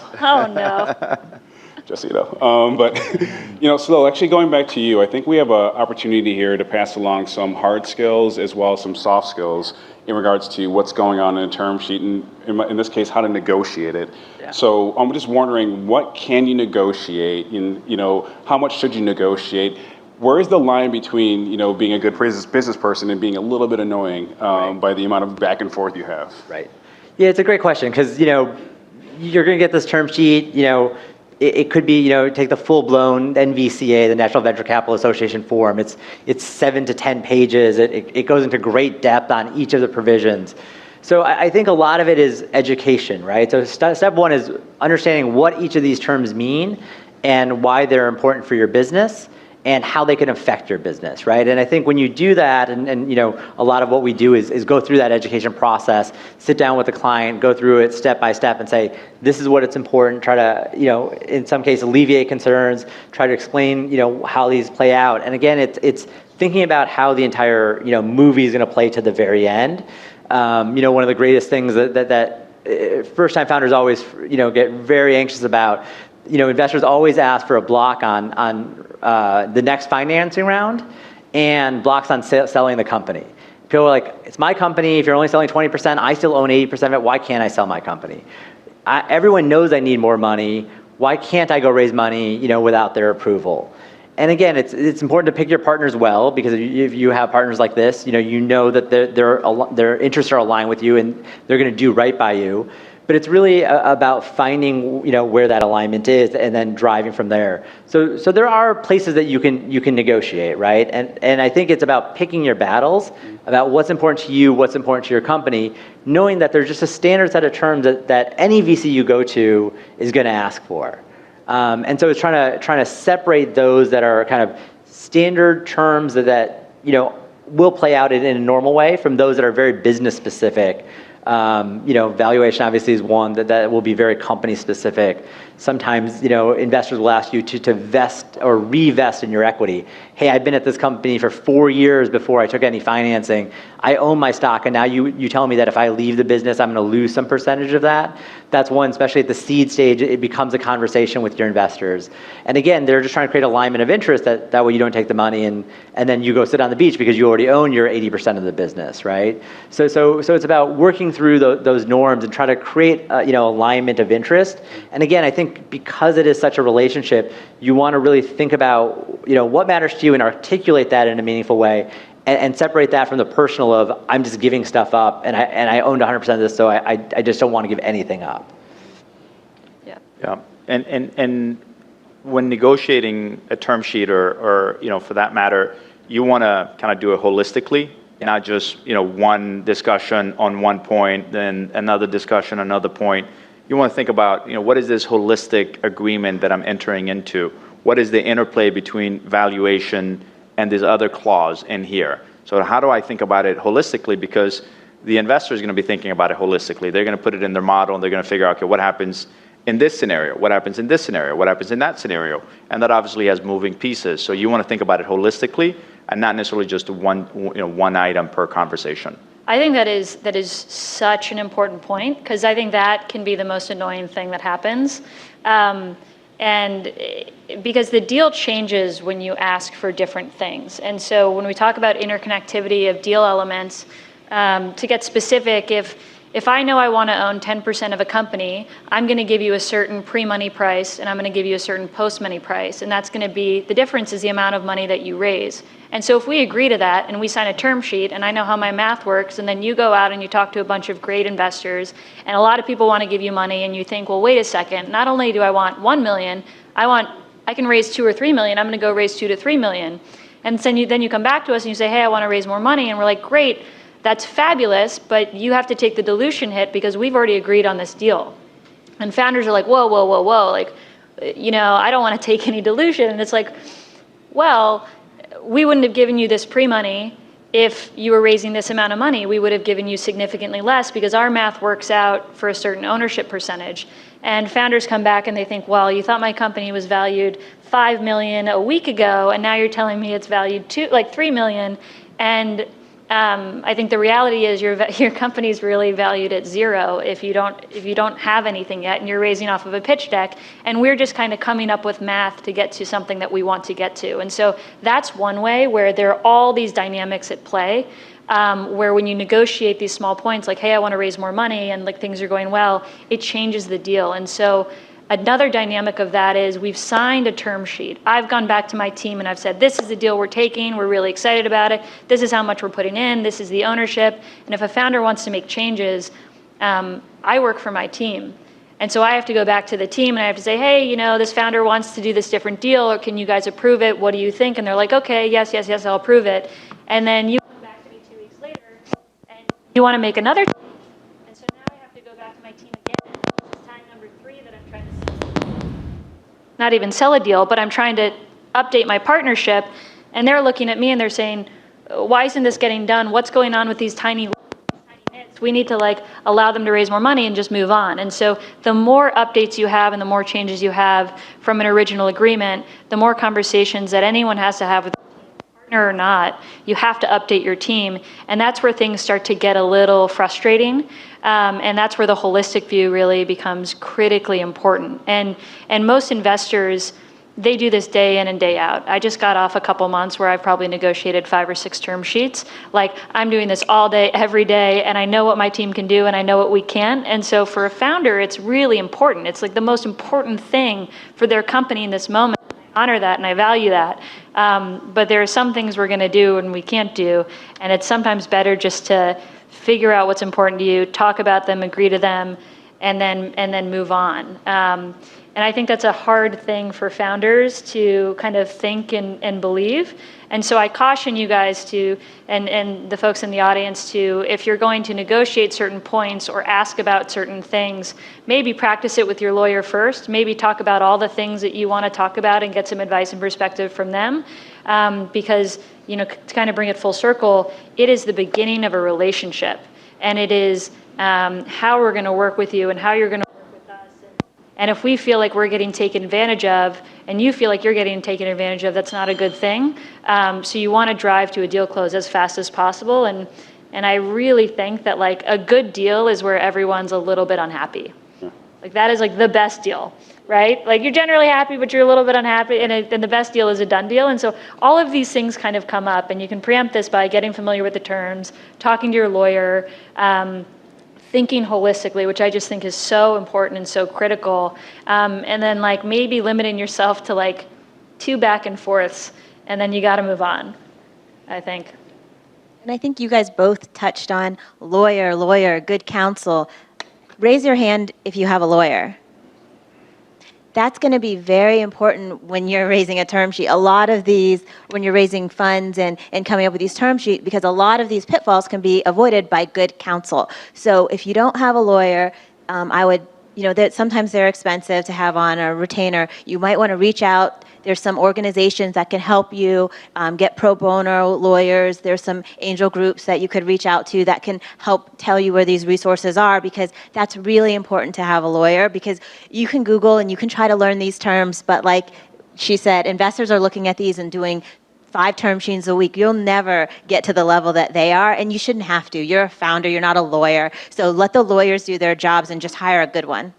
Just so you know. But, Salil, actually going back to you, I think we have an opportunity here to pass along some hard skills as well as some soft skills in regards to what's going on in a term sheet, and in this case, how to negotiate it. Yeah. So I'm just wondering, what can you negotiate, and how much should you negotiate? Where is the line between being a good business person and being a little bit annoying by the amount of back and forth you have? Right. Yeah, it's a great question, because you're going to get this term sheet. It could be, take the full-blown NVCA, the National Venture Capital Association form. It's 7 to 10 pages. It goes into great depth on each of the provisions. So I think a lot of it is education, right? So step one is understanding what each of these terms mean and why they're important for your business and how they can affect your business, right? And I think when you do that, and you know, a lot of what we do is go through that education process, sit down with the client, go through it step by step and say, this is what it's important, try to, you know, in some cases alleviate concerns, try to explain, you know, how these play out. And again, it's thinking about how the entire, you know, movie is gonna play to the very end. You know, one of the greatest things that first-time founders always, you know, get very anxious about, you know, investors always ask for a block on the next financing round and blocks on selling the company. People are like, it's my company, if you're only selling 20%, I still own 80% of it, why can't I sell my company? Everyone knows I need more money, why can't I go raise money, you know, without their approval? And again, it's important to pick your partners well, because if you have partners like this, you know that their interests are aligned with you and they're going to do right by you. But it's really about finding, you know, where that alignment is and then driving from there. So there are places that you can negotiate, right? And I think it's about picking your battles, about what's important to you, what's important to your company, knowing that there's just a standard set of terms that any VC you go to is going to ask for. And so it's trying to separate those that are kind of standard terms that you know will play out in a normal way from those that are very business specific. You know, valuation obviously is one that will be very company specific. Sometimes, you know, investors will ask you to vest or revest in your equity. Hey, I've been at this company for 4 years before I took any financing. I own my stock, and now you tell me that if I leave the business, I'm going to lose some percentage of that. That's one, especially at the seed stage, it becomes a conversation with your investors. And again, they're just trying to create alignment of interest that way you don't take the money and then you go sit on the beach because you already own your 80% of the business, right? So it's about working through those norms and try to create you know, alignment of interest. And again, I think because it is such a relationship, you want to really think about, you know, what matters to you and articulate that in a meaningful way. And separate that from the personal of, I'm just giving stuff up and I owned 100% of this, so I just don't want to give anything up. Yeah. Yeah, and when negotiating a term sheet or you know, for that matter, you want to kind of do it holistically, not just, you know, one discussion on one point, then another discussion, another point. You want to think about, you know, what is this holistic agreement that I'm entering into? What is the interplay between valuation and this other clause in here? So how do I think about it holistically? Because the investor is going to be thinking about it holistically. They're going to put it in their model and they're going to figure out, okay, what happens in this scenario? What happens in this scenario? What happens in that scenario? And that obviously has moving pieces. So you want to think about it holistically and not necessarily just one item per conversation. I think that is such an important point, because I think that can be the most annoying thing that happens. And because the deal changes when you ask for different things. And so when we talk about interconnectivity of deal elements, to get specific, if I know I want to own 10% of a company, I'm going to give you a certain pre-money price and I'm going to give you a certain post-money price. And that's going to be, the difference is the amount of money that you raise. And so if we agree to that and we sign a term sheet and I know how my math works, and then you go out and you talk to a bunch of great investors and a lot of people want to give you money, and you think, well, wait a second, not only do I want 1 million, I can raise 2 or 3 million, I'm going to go raise 2 to 3 million. And then you come back to us and you say, hey, I want to raise more money. And we're like, great, that's fabulous, but you have to take the dilution hit because we've already agreed on this deal. And founders are like, whoa, like, you know, I don't want to take any dilution. And it's like, well, we wouldn't have given you this pre-money if you were raising this amount of money. We would have given you significantly less because our math works out for a certain ownership percentage. And founders come back and they think, well, you thought my company was valued 5 million a week ago, and now you're telling me it's valued 3 million. And I think the reality is your company's really valued at zero if you don't have anything yet and you're raising off of a pitch deck, and we're just kind of coming up with math to get to something that we want to get to. And so that's one way where there are all these dynamics at play, where when you negotiate these small points like, hey, I want to raise more money and like things are going well, it changes the deal. And so another dynamic of that is we've signed a term sheet. I've gone back to my team and I've said, this is the deal we're taking. We're really excited about it. This is how much we're putting in. This is the ownership. And if a founder wants to make changes, I work for my team. And so I have to go back to the team and I have to say, hey, you know, this founder wants to do this different deal, or can you guys approve it? What do you think? And they're like, okay, yes, I'll approve it. And then you come back to me 2 weeks later and you want to make another change. number 3 that I'm trying to not even sell a deal, but I'm trying to update my partnership, and they're looking at me and they're saying, why isn't this getting done? What's going on with these tiny hits? We need to like allow them to raise more money and just move on. And so the more updates you have and the more changes you have from an original agreement, the more conversations that anyone has to have with a partner or not, you have to update your team. And that's where things start to get a little frustrating. And that's where the holistic view really becomes critically important. And most investors, they do this day in and day out. I just got off a couple months where I've probably negotiated 5 or 6 term sheets. Like, I'm doing this all day, every day, and I know what my team can do and I know what we can't. And so for a founder, it's really important. It's like the most important thing for their company in this moment. I honor that and I value that. But there are some things we're going to do and we can't do. And it's sometimes better just to figure out what's important to you, talk about them, agree to them, and then move on. And I think that's a hard thing for founders to kind of think and believe. And so I caution you guys to, and the folks in the audience to, if you're going to negotiate certain points or ask about certain things, maybe practice it with your lawyer first. Maybe talk about all the things that you want to talk about and get some advice and perspective from them. Because, you know, to kind of bring it full circle, it is the beginning of a relationship. And it is how we're going to work with you and how you're going to. And if we feel like we're getting taken advantage of, and you feel like you're getting taken advantage of, that's not a good thing. So you want to drive to a deal close as fast as possible. And I really think that like a good deal is where everyone's a little bit unhappy. Like that is like the best deal, right? Like you're generally happy, but you're a little bit unhappy. And the best deal is a done deal. And so all of these things kind of come up, and you can preempt this by getting familiar with the terms, talking to your lawyer, thinking holistically, which I just think is so important and so critical. And then like maybe limiting yourself to like 2 back and forths, and then you got to move on, I think. And I think you guys both touched on lawyer, good counsel. Raise your hand if you have a lawyer. That's going to be very important when you're raising a term sheet. A lot of these, when you're raising funds and coming up with these term sheets, because a lot of these pitfalls can be avoided by good counsel. So if you don't have a lawyer, I would, you know, that sometimes they're expensive to have on a retainer. You might want to reach out. There's some organizations that can help you get pro bono lawyers. There's some angel groups that you could reach out to that can help tell you where these resources are, because that's really important to have a lawyer, because you can Google and you can try to learn these terms, but like she said, investors are looking at these and doing 5 term sheets a week. You'll never get to the level that they are, and you shouldn't have to. You're a founder, you're not a lawyer. So let the lawyers do their jobs and just hire a good one.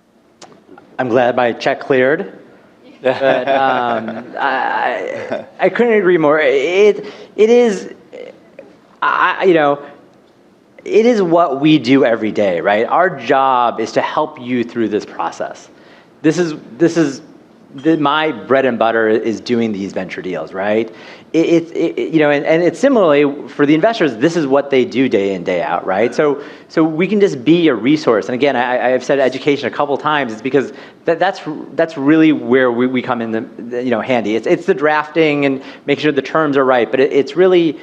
I'm glad my check cleared. But I couldn't agree more. It is, you know, it is what we do every day, right? Our job is to help you through this process. My bread and butter is doing these venture deals, right? You know, and it's similarly for the investors. This is what they do day in, day out, right? So we can just be a resource. And again, I've said education a couple times. It's because that's really where we come in the you know, handy. It's the drafting and making sure the terms are right, but it's really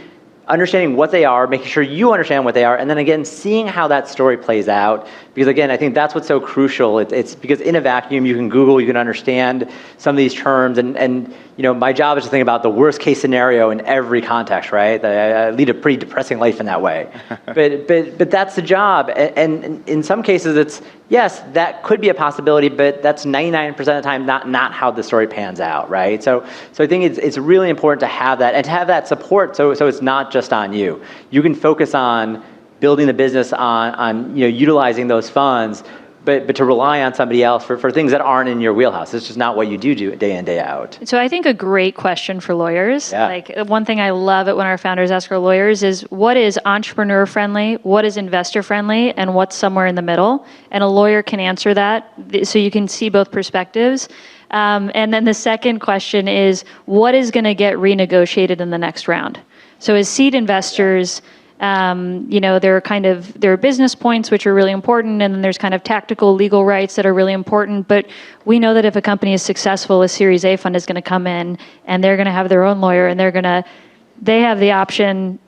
understanding what they are, making sure you understand what they are, and then again, seeing how that story plays out. Because again, I think that's what's so crucial. It's because in a vacuum, you can Google, you can understand some of these terms, and you know, my job is to think about the worst case scenario in every context, right? I lead a pretty depressing life in that way. but that's the job. And in some cases, it's, yes, that could be a possibility, but that's 99% of the time not how the story pans out, right? So I think it's really important to have that, and to have that support, so it's not just on you. You can focus on building the business on you know, utilizing those funds, but to rely on somebody else for things that aren't in your wheelhouse. It's just not what you do day in, day out. So I think a great question for lawyers, like one thing I love it when our founders ask our lawyers is, what is entrepreneur friendly, what is investor friendly, and what's somewhere in the middle? And a lawyer can answer that, so you can see both perspectives. And then the second question is, what is going to get renegotiated in the next round? So as seed investors, you know, there are business points which are really important, and then there's kind of tactical legal rights that are really important. But we know that if a company is successful, a Series A fund is going to come in, and they're going to have their own lawyer, and they have the option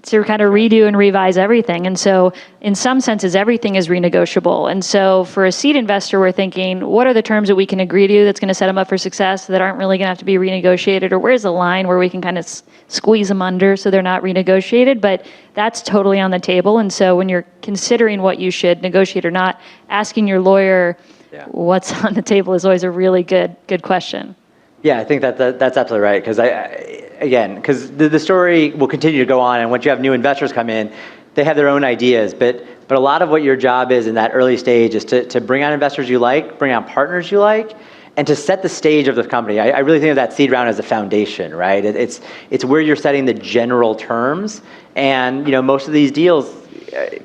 to kind of redo and revise everything. And so in some senses, everything is renegotiable. And so for a seed investor, we're thinking, what are the terms that we can agree to that's going to set them up for success that aren't really going to have to be renegotiated? Or where's the line where we can kind of squeeze them under so they're not renegotiated? But that's totally on the table. And so when you're considering what you should negotiate or not, asking your lawyer what's on the table is always a really good question. Yeah, I think that's absolutely right. Because because the story will continue to go on, and once you have new investors come in, they have their own ideas. But a lot of what your job is in that early stage is to bring on investors you like, bring on partners you like, and to set the stage of the company. I really think of that seed round as a foundation, right? It's where you're setting the general terms, and most of these deals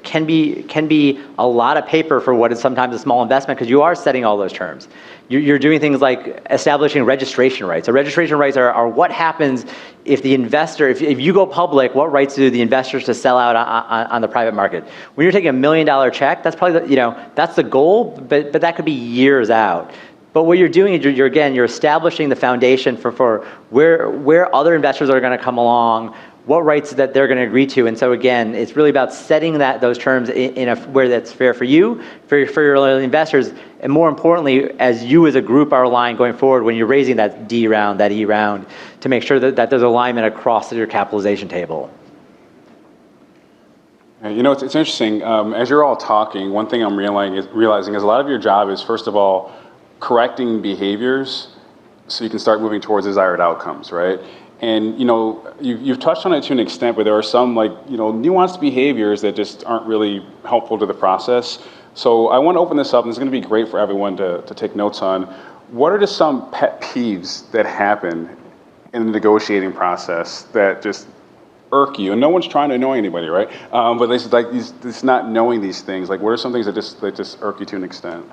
can be a lot of paper for what is sometimes a small investment, because you are setting all those terms. You're doing things like establishing registration rights. So registration rights are what happens if the investor, if you go public, what rights do the investors to sell out on the private market? When you're taking $1 million check, that's probably that's the goal, but that could be years out. But what you're doing is you're establishing the foundation for where other investors are going to come along, what rights that they're going to agree to. And so again, it's really about setting those terms in a where that's fair for you, for your early investors, and more importantly, as you as a group are aligned going forward when you're raising that D round, that E round, to make sure that there's alignment across your capitalization table. It's interesting. As you're all talking, one thing I'm realizing is a lot of your job is, first of all, correcting behaviors so you can start moving towards desired outcomes, right? And you've touched on it to an extent, but there are some nuanced behaviors that just aren't really helpful to the process. So I want to open this up, and it's going to be great for everyone to take notes on. What are just some pet peeves that happen in the negotiating process that just irk you? And no one's trying to annoy anybody, right? But it's not knowing these things. Like, what are some things that just irk you to an extent?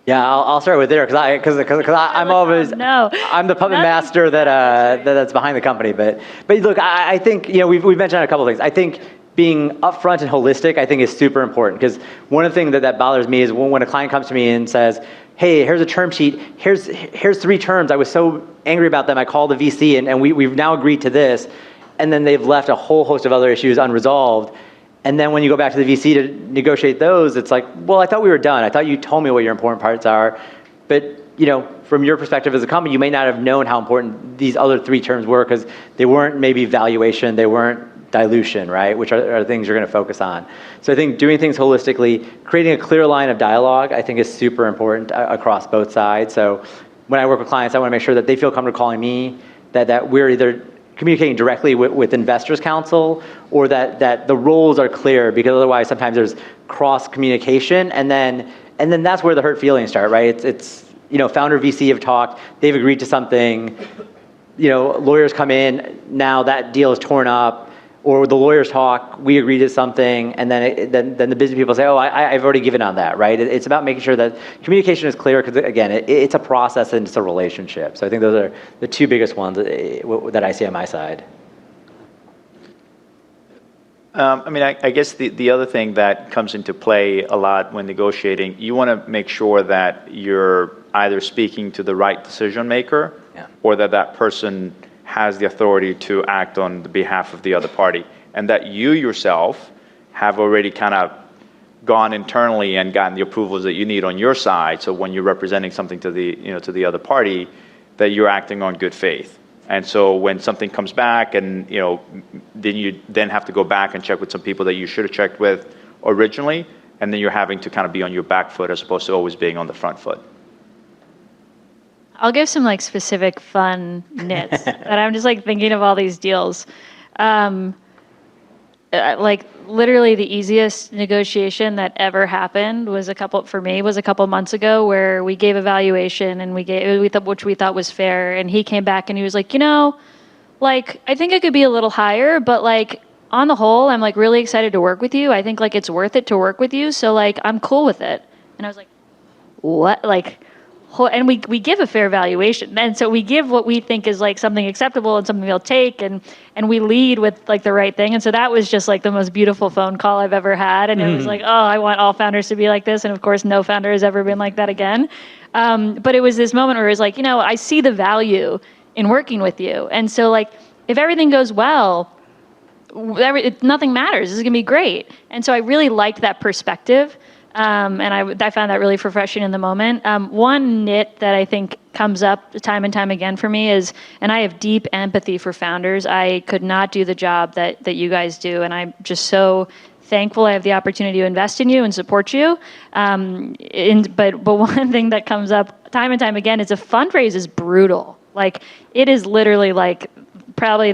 Yeah, I'll start with there because I'm always I'm the puppet master that's behind the company. But look, I think we've mentioned a couple of things. I think being upfront and holistic, I think, is super important, because one of the things that bothers me is when a client comes to me and says, "Hey, here's a term sheet. Here's 3 terms. I was so angry about them. I called the VC and we've now agreed to this," and then they've left a whole host of other issues unresolved. And then when you go back to the VC to negotiate those, it's like, well, I thought we were done. I thought you told me what your important parts are. But, from your perspective as a company, you may not have known how important these other 3 terms were, because they weren't maybe valuation, they weren't dilution, right? Which are things you're going to focus on. So I think doing things holistically, creating a clear line of dialogue, I think is super important across both sides. So when I work with clients, I want to make sure that they feel comfortable calling me, that we're either communicating directly with investors counsel, or that the roles are clear, because otherwise sometimes there's cross communication, and then that's where the hurt feelings start, right? It's founder VC have talked, they've agreed to something, lawyers come in, now that deal is torn up, or the lawyers talk, we agree to something, and then the business people say, oh, I've already given on that, right? It's about making sure that communication is clear, because again, it's a process and it's a relationship. So I think those are the 2 biggest ones that I see on my side. I guess the other thing that comes into play a lot when negotiating, you want to make sure that you're either speaking to the right decision maker, or that person has the authority to act on the behalf of the other party, and that you yourself have already kind of gone internally and gotten the approvals that you need on your side. So when you're representing something to the other party, that you're acting on good faith. And so when something comes back, and then you have to go back and check with some people that you should have checked with originally, and then you're having to kind of be on your back foot as opposed to always being on the front foot. I'll give some specific fun nits that I'm just thinking of all these deals. Literally the easiest negotiation that ever happened was a couple months ago, where we gave a valuation and which we thought was fair, and he came back and he was like, I think it could be a little higher, but on the whole, I'm really excited to work with you. I think it's worth it to work with you, so I'm cool with it. And I was like, what? And we give a fair valuation. And so we give what we think is something acceptable and something they'll take, and we lead with the right thing. And so that was just the most beautiful phone call I've ever had. And it was I want all founders to be like this. And of course, no founder has ever been like that again. But it was this moment where it was I see the value in working with you. And so if everything goes well, nothing matters. This is going to be great. And so I really liked that perspective. And I found that really refreshing in the moment. One nit that I think comes up time and time again for me is, and I have deep empathy for founders. I could not do the job that you guys do. And I'm just so thankful I have the opportunity to invest in you and support you. But one thing that comes up time and time again is a fundraise is brutal. Like, it is literally like probably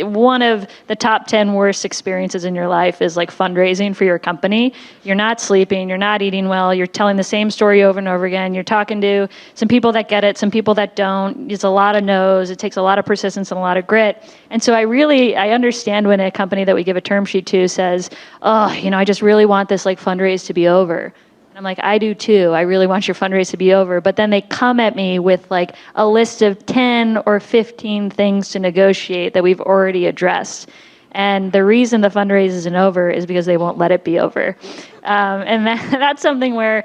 one of the top 10 worst experiences in your life is like fundraising for your company. You're not sleeping, you're not eating well, you're telling the same story over and over again. You're talking to some people that get it, some people that don't. It's a lot of no's. It takes a lot of persistence and a lot of grit. And so I understand when a company that we give a term sheet to says, oh, I just really want this like fundraise to be over. And I'm like, I do too. I really want your fundraise to be over. But then they come at me with like a list of 10 or 15 things to negotiate that we've already addressed. And the reason the fundraise isn't over is because they won't let it be over. And that's something where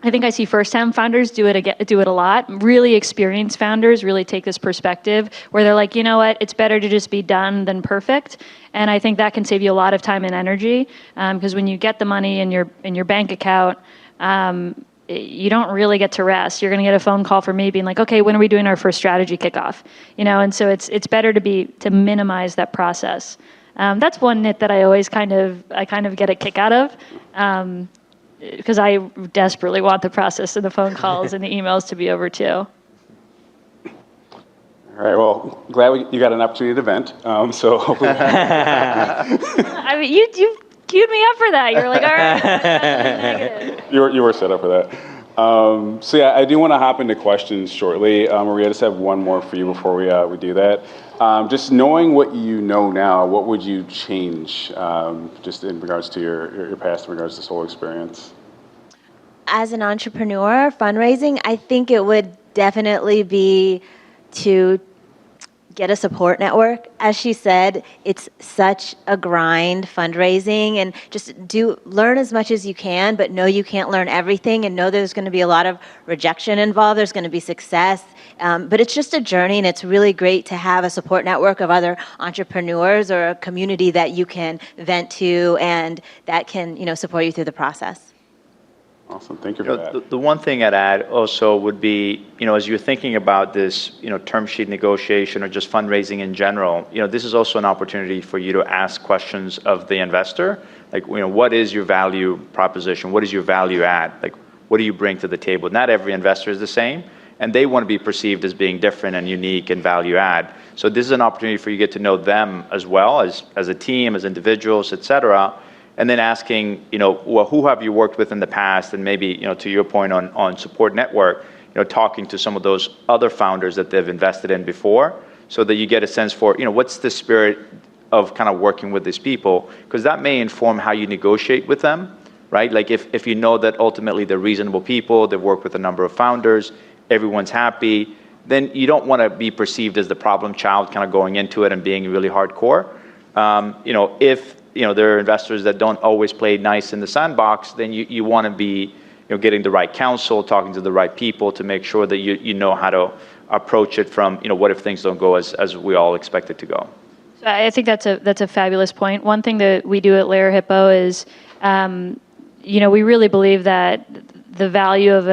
I think I see first-time founders do it a lot. Really experienced founders really take this perspective where they're like, you know what, it's better to just be done than perfect. And I think that can save you a lot of time and energy because when you get the money in your bank account, you don't really get to rest. You're going to get a phone call from me being like, okay, when are we doing our first strategy kickoff? And so it's better to minimize that process. That's one nit that I always kind of get a kick out of. Because I desperately want the process and the phone calls and the emails to be over too. All right. Well, glad you got an opportunity to vent. So hopefully. I mean, you queued me up for that. You were like, all right. Negative. You were set up for that. So yeah, I do want to hop into questions shortly. Maria, I just have one more for you before we do that. Just knowing what you know now, what would you change just in regards to your past, in regards to this whole experience? As an entrepreneur, fundraising, I think it would definitely be to get a support network. As she said, it's such a grind fundraising, and just learn as much as you can, but know you can't learn everything, and know there's going to be a lot of rejection involved. There's going to be success, but it's just a journey, and it's really great to have a support network of other entrepreneurs or a community that you can vent to and that can, support you through the process. Awesome. Thank you for that. The one thing I'd add also would be, as you're thinking about this, term sheet negotiation or just fundraising in general, this is also an opportunity for you to ask questions of the investor. Like, what is your value proposition? What is your value add? Like, what do you bring to the table? Not every investor is the same, and they want to be perceived as being different and unique and value add. So this is an opportunity for you to get to know them as well as a team, as individuals, et cetera. And then asking, who have you worked with in the past? And maybe, to your point on support network, talking to some of those other founders that they've invested in before so that you get a sense for, what's the spirit of kind of working with these people? Because that may inform how you negotiate with them, right? Like if you know that ultimately they're reasonable people, they've worked with a number of founders, everyone's happy, then you don't want to be perceived as the problem child kind of going into it and being really hardcore. If there are investors that don't always play nice in the sandbox, then you want to be getting the right counsel, talking to the right people to make sure that you know how to approach it from, what if things don't go as we all expect it to go. So I think that's a fabulous point. One thing that we do at Lerer Hippeau is, we really believe that the value of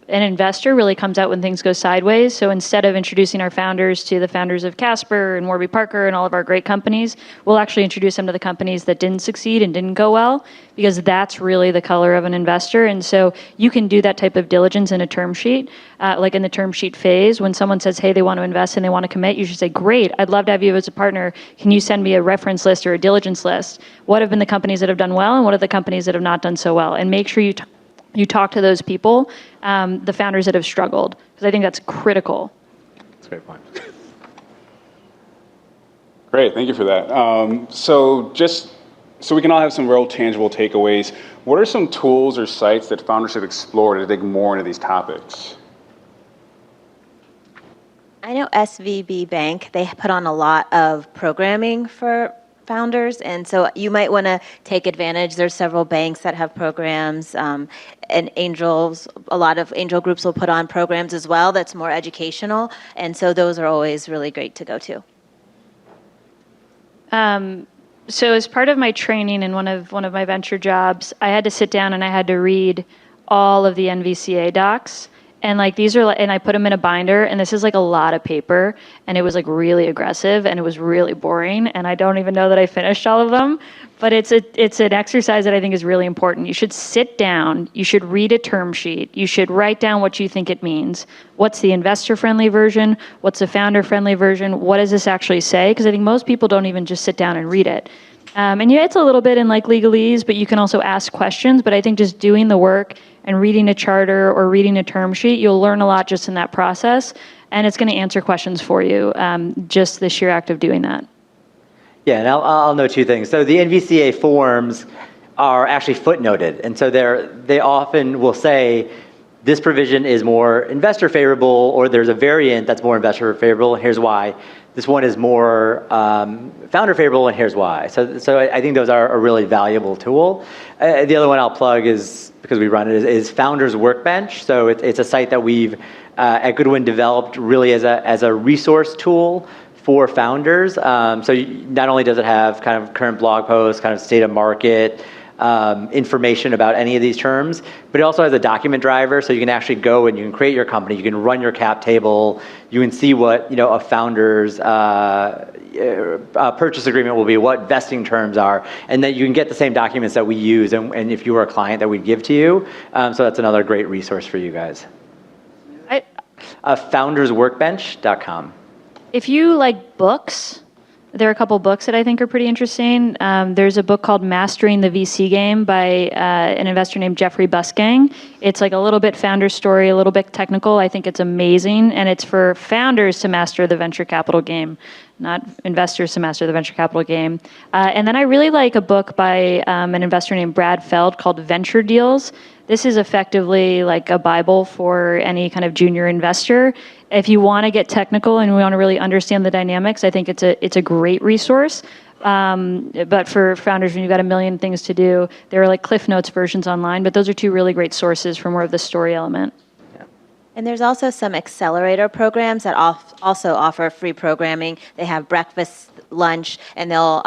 an investor really comes out when things go sideways. So instead of introducing our founders to the founders of Casper and Warby Parker and all of our great companies, we'll actually introduce them to the companies that didn't succeed and didn't go well, because that's really the color of an investor. And so you can do that type of diligence in a term sheet, like in the term sheet phase. When someone says, hey, they want to invest and they want to commit, you should say, great, I'd love to have you as a partner. Can you send me a reference list or a diligence list? What have been the companies that have done well and what are the companies that have not done so well? And make sure you talk to those people, the founders that have struggled, because I think that's critical. That's a great point. Great, thank you for that. So we can all have some real tangible takeaways. What are some tools or sites that founders should explore to dig more into these topics? I know SVB Bank, they put on a lot of programming for founders, and so you might want to take advantage. There's several banks that have programs, and angels, a lot of angel groups will put on programs as well that's more educational, and so those are always really great to go to. So as part of my training in one of my venture jobs, I had to sit down and I had to read all of the NVCA docs. And like these are, and I put them in a binder, and this is like a lot of paper, and it was like really aggressive, and it was really boring, and I don't even know that I finished all of them. But it's an exercise that I think is really important. You should sit down, you should read a term sheet, you should write down what you think it means. What's the investor-friendly version? What's the founder-friendly version? What does this actually say? Because I think most people don't even just sit down and read it. And yeah, it's a little bit in like legalese, but you can also ask questions. But I think just doing the work and reading a charter or reading a term sheet, you'll learn a lot just in that process. And it's going to answer questions for you, just the sheer act of doing that. Yeah, and I'll know two things. So the NVCA forms are actually footnoted. And so they often will say, this provision is more investor favorable, or there's a variant that's more investor favorable, and here's why. This one is more founder favorable, and here's why. So I think those are a really valuable tool. The other one I'll plug is, because we run it, is Founders Workbench. So it's a site that we've at Goodwin developed really as a resource tool for founders. So not only does it have kind of current blog posts, kind of state of market, information about any of these terms, but it also has a document driver, so you can actually go and you can create your company, you can run your cap table, you can see what a founder's purchase agreement will be, what vesting terms are, and then you can get the same documents that we use, and if you were a client that we'd give to you. So that's another great resource for you guys. Foundersworkbench.com. If you like books, there are a couple books that I think are pretty interesting. There's a book called Mastering the VC Game by an investor named Jeffrey Busgang. It's like a little bit founder story, a little bit technical. I think it's amazing, and it's for founders to master the venture capital game, not investors to master the venture capital game. And then I really like a book by an investor named Brad Feld called Venture Deals. This is effectively like a Bible for any kind of junior investor. If you want to get technical and we want to really understand the dynamics, I think it's a great resource. But for founders, when you've got a million things to do, there are like Cliff Notes versions online, but those are two really great sources for more of the story element. And there's also some accelerator programs that also offer free programming. They have breakfast, lunch, and they'll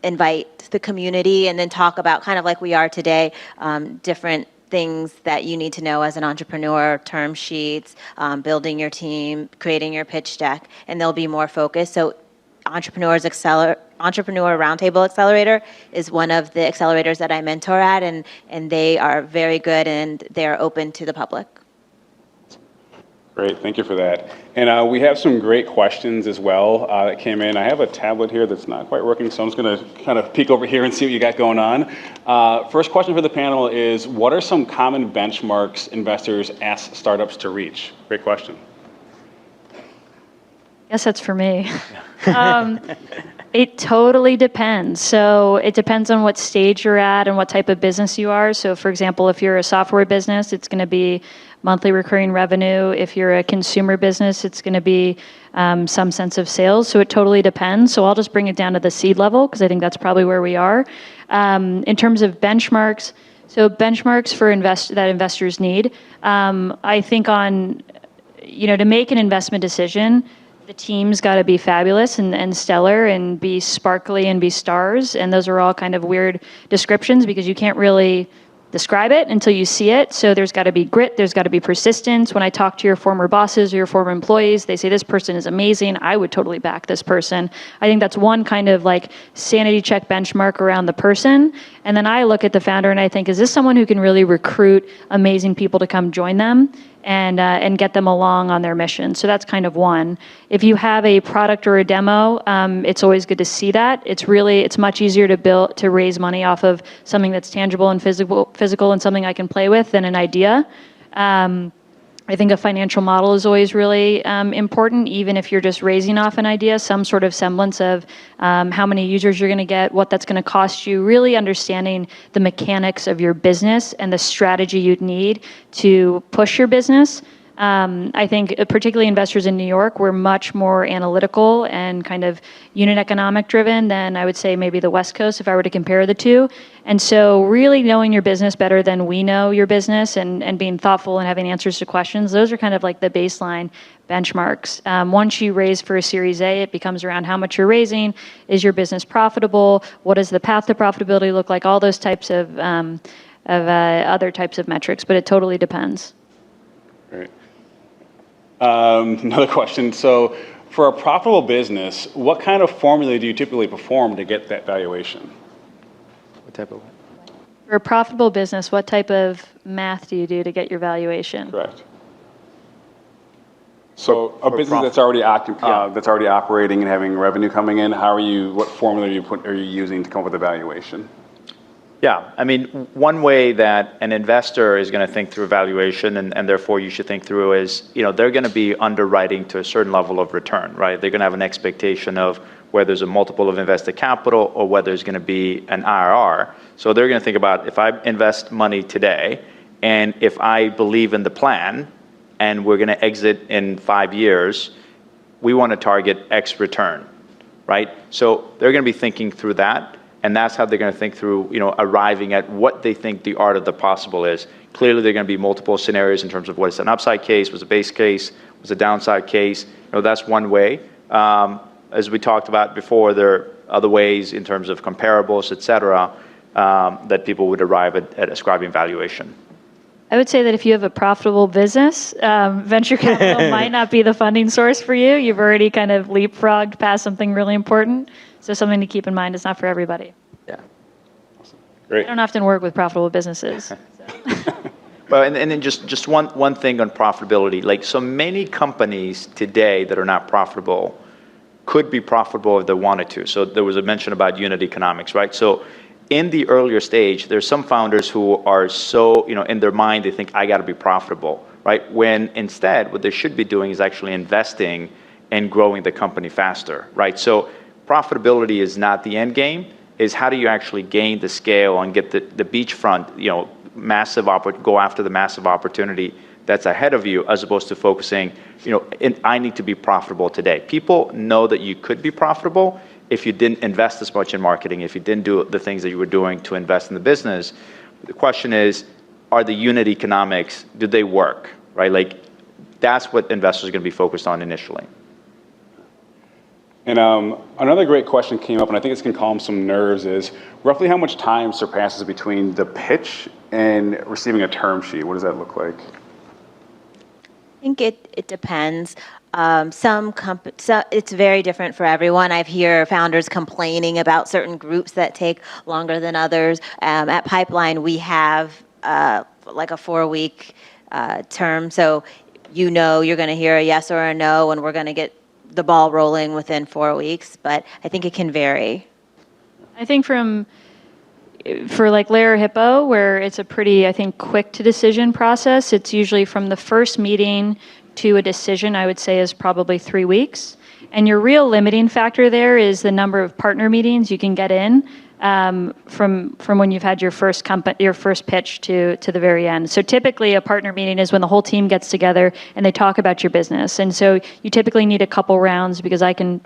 invite the community and then talk about, kind of like we are today, different things that you need to know as an entrepreneur, term sheets, building your team, creating your pitch deck, and they'll be more focused. So Entrepreneur Roundtable Accelerator is one of the accelerators that I mentor at, and they are very good and they're open to the public. Great, thank you for that. And we have some great questions as well that came in. I have a tablet here that's not quite working, so I'm just going to kind of peek over here and see what you got going on. First question for the panel is, what are some common benchmarks investors ask startups to reach? Great question. Guess that's for me. It totally depends. So it depends on what stage you're at and what type of business you are. So for example, if you're a software business, it's going to be monthly recurring revenue. If you're a consumer business, it's going to be some sense of sales. So it totally depends. So I'll just bring it down to the seed level because I think that's probably where we are. In terms of benchmarks, so benchmarks for that investors need, I think to make an investment decision, the team's got to be fabulous and stellar and be sparkly and be stars. And those are all kind of weird descriptions because you can't really describe it until you see it. So there's got to be grit, there's got to be persistence. When I talk to your former bosses or your former employees, they say this person is amazing. I would totally back this person. I think that's one kind of like sanity check benchmark around the person. And then I look at the founder and I think, is this someone who can really recruit amazing people to come join them and get them along on their mission? So that's kind of one. If you have a product or a demo, it's always good to see that. It's much easier to raise money off of something that's tangible and physical and something I can play with than an idea. I think a financial model is always really important, even if you're just raising off an idea, some sort of semblance of how many users you're going to get, what that's going to cost you, really understanding the mechanics of your business and the strategy you'd need to push your business. I think particularly investors in New York were much more analytical and kind of unit economic driven than I would say maybe the West Coast if I were to compare the two. And so really knowing your business better than we know your business and being thoughtful and having answers to questions, those are kind of like the baseline benchmarks. Once you raise for a Series A, it becomes around how much you're raising. Is your business profitable? What does the path to profitability look like? All those types of other types of metrics, but it totally depends. Great. Another question. So for a profitable business, what kind of formula do you typically perform to get that valuation? What type of? For a profitable business, what type of math do you do to get your valuation? Correct. So a business profit. that's already that's already operating and having revenue coming in, what formula are you using to come up with a valuation? Yeah, I mean, one way that an investor is going to think through valuation, and therefore you should think through is, they're going to be underwriting to a certain level of return, right? They're going to have an expectation of whether there's a multiple of invested capital or whether there's going to be an IRR. So they're going to think about, if I invest money today, and if I believe in the plan, and we're going to exit in 5 years, we want to target X return, right? So they're going to be thinking through that. And that's how they're going to think through, arriving at what they think the art of the possible is. Clearly, there are going to be multiple scenarios in terms of what is an upside case, what's a base case, what's a downside case. That's one way. As we talked about before, there are other ways in terms of comparables, et cetera, that people would arrive at ascribing valuation. I would say that if you have a profitable business, venture capital might not be the funding source for you. You've already kind of leapfrogged past something really important. So something to keep in mind, it's not for everybody. Yeah. Awesome. Great. I don't often work with profitable businesses. So. Well, and then just one thing on profitability. Like, so many companies today that are not profitable could be profitable if they wanted to. So there was a mention about unit economics, right? So in the earlier stage, there's some founders who are so, in their mind, they think, I got to be profitable, right? When instead, what they should be doing is actually investing and growing the company faster, right? So profitability is not the end game, is how do you actually gain the scale and get the beachfront, go after the massive opportunity that's ahead of you, as opposed to focusing, I need to be profitable today. People know that you could be profitable if you didn't invest as much in marketing, if you didn't do the things that you were doing to invest in the business. The question is, are the unit economics, do they work, right? Like, that's what investors are going to be focused on initially. And another great question came up, and I think it's going to calm some nerves, is roughly how much time surpasses between the pitch and receiving a term sheet? What does that look like? I think it depends. It's very different for everyone. I hear founders complaining about certain groups that take longer than others. At Pipeline, we have like a 4-week term, so you're going to hear a yes or a no, and we're going to get the ball rolling within 4 weeks. But I think it can vary. I think for like Lerer Hippeau, where it's a pretty, I think, quick to decision process, it's usually from the first meeting to a decision, I would say, is probably 3 weeks. And your real limiting factor there is the number of partner meetings you can get in from when you've had your first pitch to the very end. So typically a partner meeting is when the whole team gets together and they talk about your business. And so you typically need a couple rounds, because I can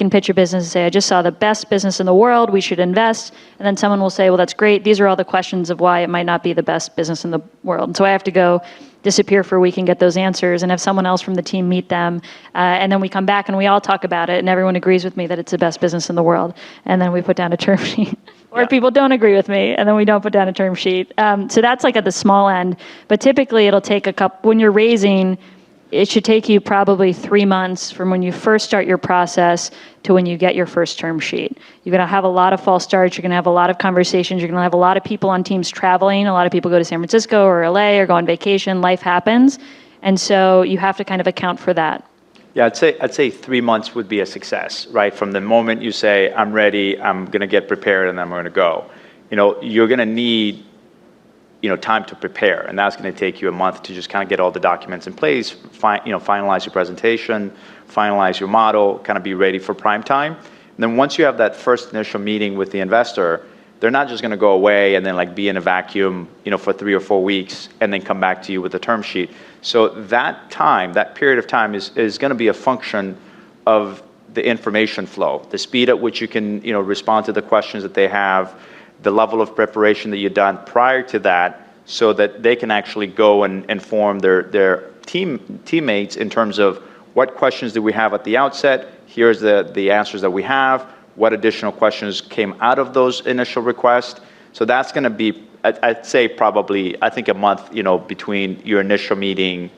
pitch your business and say, I just saw the best business in the world, we should invest. And then someone will say, well, that's great. These are all the questions of why it might not be the best business in the world. And so I have to go disappear for a week and get those answers and have someone else from the team meet them. And then we come back and we all talk about it and everyone agrees with me that it's the best business in the world. And then we put down a term sheet. Or people don't agree with me and then we don't put down a term sheet. So that's like at the small end. But typically it'll take when you're raising, it should take you probably 3 months from when you first start your process to when you get your first term sheet. You're going to have a lot of false starts. You're going to have a lot of conversations. You're going to have a lot of people on teams traveling. A lot of people go to San Francisco or LA or go on vacation. Life happens. And so you have to kind of account for that. Yeah, I'd say 3 months would be a success, right? From the moment you say, I'm ready, I'm going to get prepared, and I'm going to go. You're going to need time to prepare, and that's going to take you a month to just kind of get all the documents in place, finalize your presentation, finalize your model, kind of be ready for prime time. And then once you have that first initial meeting with the investor, they're not just going to go away and then like be in a vacuum, for 3 or 4 weeks and then come back to you with a term sheet. So that time, that period of time is going to be a function of the information flow, the speed at which you can, respond to the questions that they have, the level of preparation that you've done prior to that, so that they can actually go and inform their teammates in terms of what questions do we have at the outset, here's the answers that we have, what additional questions came out of those initial requests. So that's going to be, I'd say probably, I think a month, between your initial meeting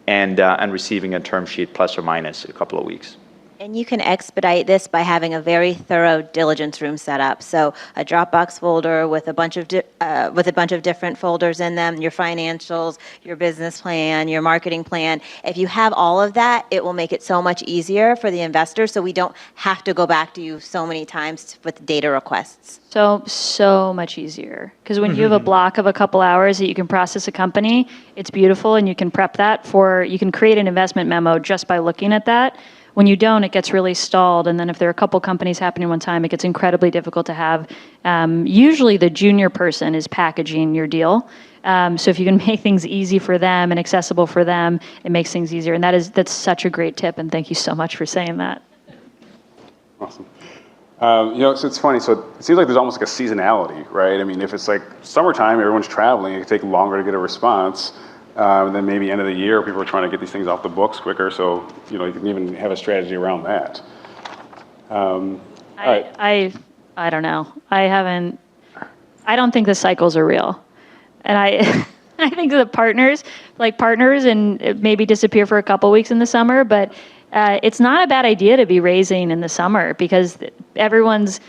and receiving a term sheet, plus or minus a couple of weeks. And you can expedite this by having a very thorough diligence room set up. So a Dropbox folder with a bunch of different folders in them, your financials, your business plan, your marketing plan. If you have all of that, it will make it so much easier for the investor, so we don't have to go back to you so many times with data requests. So much easier. Because when you have a block of a couple hours that you can process a company, it's beautiful, and you can prep that you can create an investment memo just by looking at that. When you don't, it gets really stalled. And then if there are a couple companies happening one time, it gets incredibly difficult to have. Usually the junior person is packaging your deal. So if you can make things easy for them and accessible for them, it makes things easier. And that's such a great tip. And thank you so much for saying that. Awesome. So it's funny. So it seems like there's almost like a seasonality, right? I mean, if it's like summertime, everyone's traveling, it can take longer to get a response. And then maybe end of the year, people are trying to get these things off the books quicker. So, you can even have a strategy around that. I don't know. I don't think the cycles are real. And I think the partners and maybe disappear for a couple weeks in the summer, but it's not a bad idea to be raising in the summer, because everyone's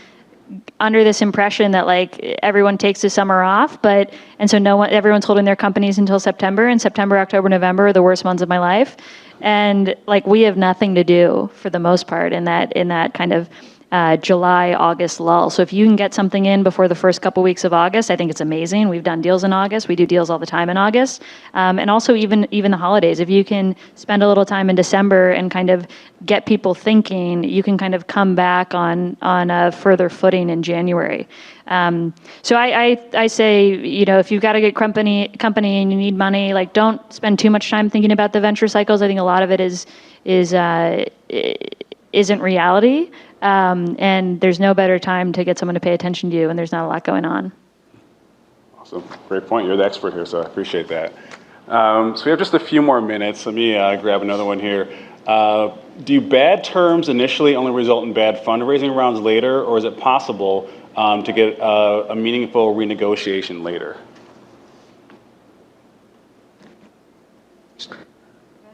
under this impression that like everyone takes the summer off, and so everyone's holding their companies until September, and September, October, November are the worst months of my life. And like, we have nothing to do for the most part in that kind of July, August lull. So if you can get something in before the first couple weeks of August, I think it's amazing. We've done deals in August. We do deals all the time in August. And also even the holidays. If you can spend a little time in December and kind of get people thinking, you can kind of come back on a further footing in January. So I say, if you've got a good company and you need money, like, don't spend too much time thinking about the venture cycles. I think a lot of it isn't reality. And there's no better time to get someone to pay attention to you when there's not a lot going on. Awesome. Great point. You're the expert here, so I appreciate that. So we have just a few more minutes. Let me grab another one here. Do bad terms initially only result in bad fundraising rounds later, or is it possible to get a meaningful renegotiation later?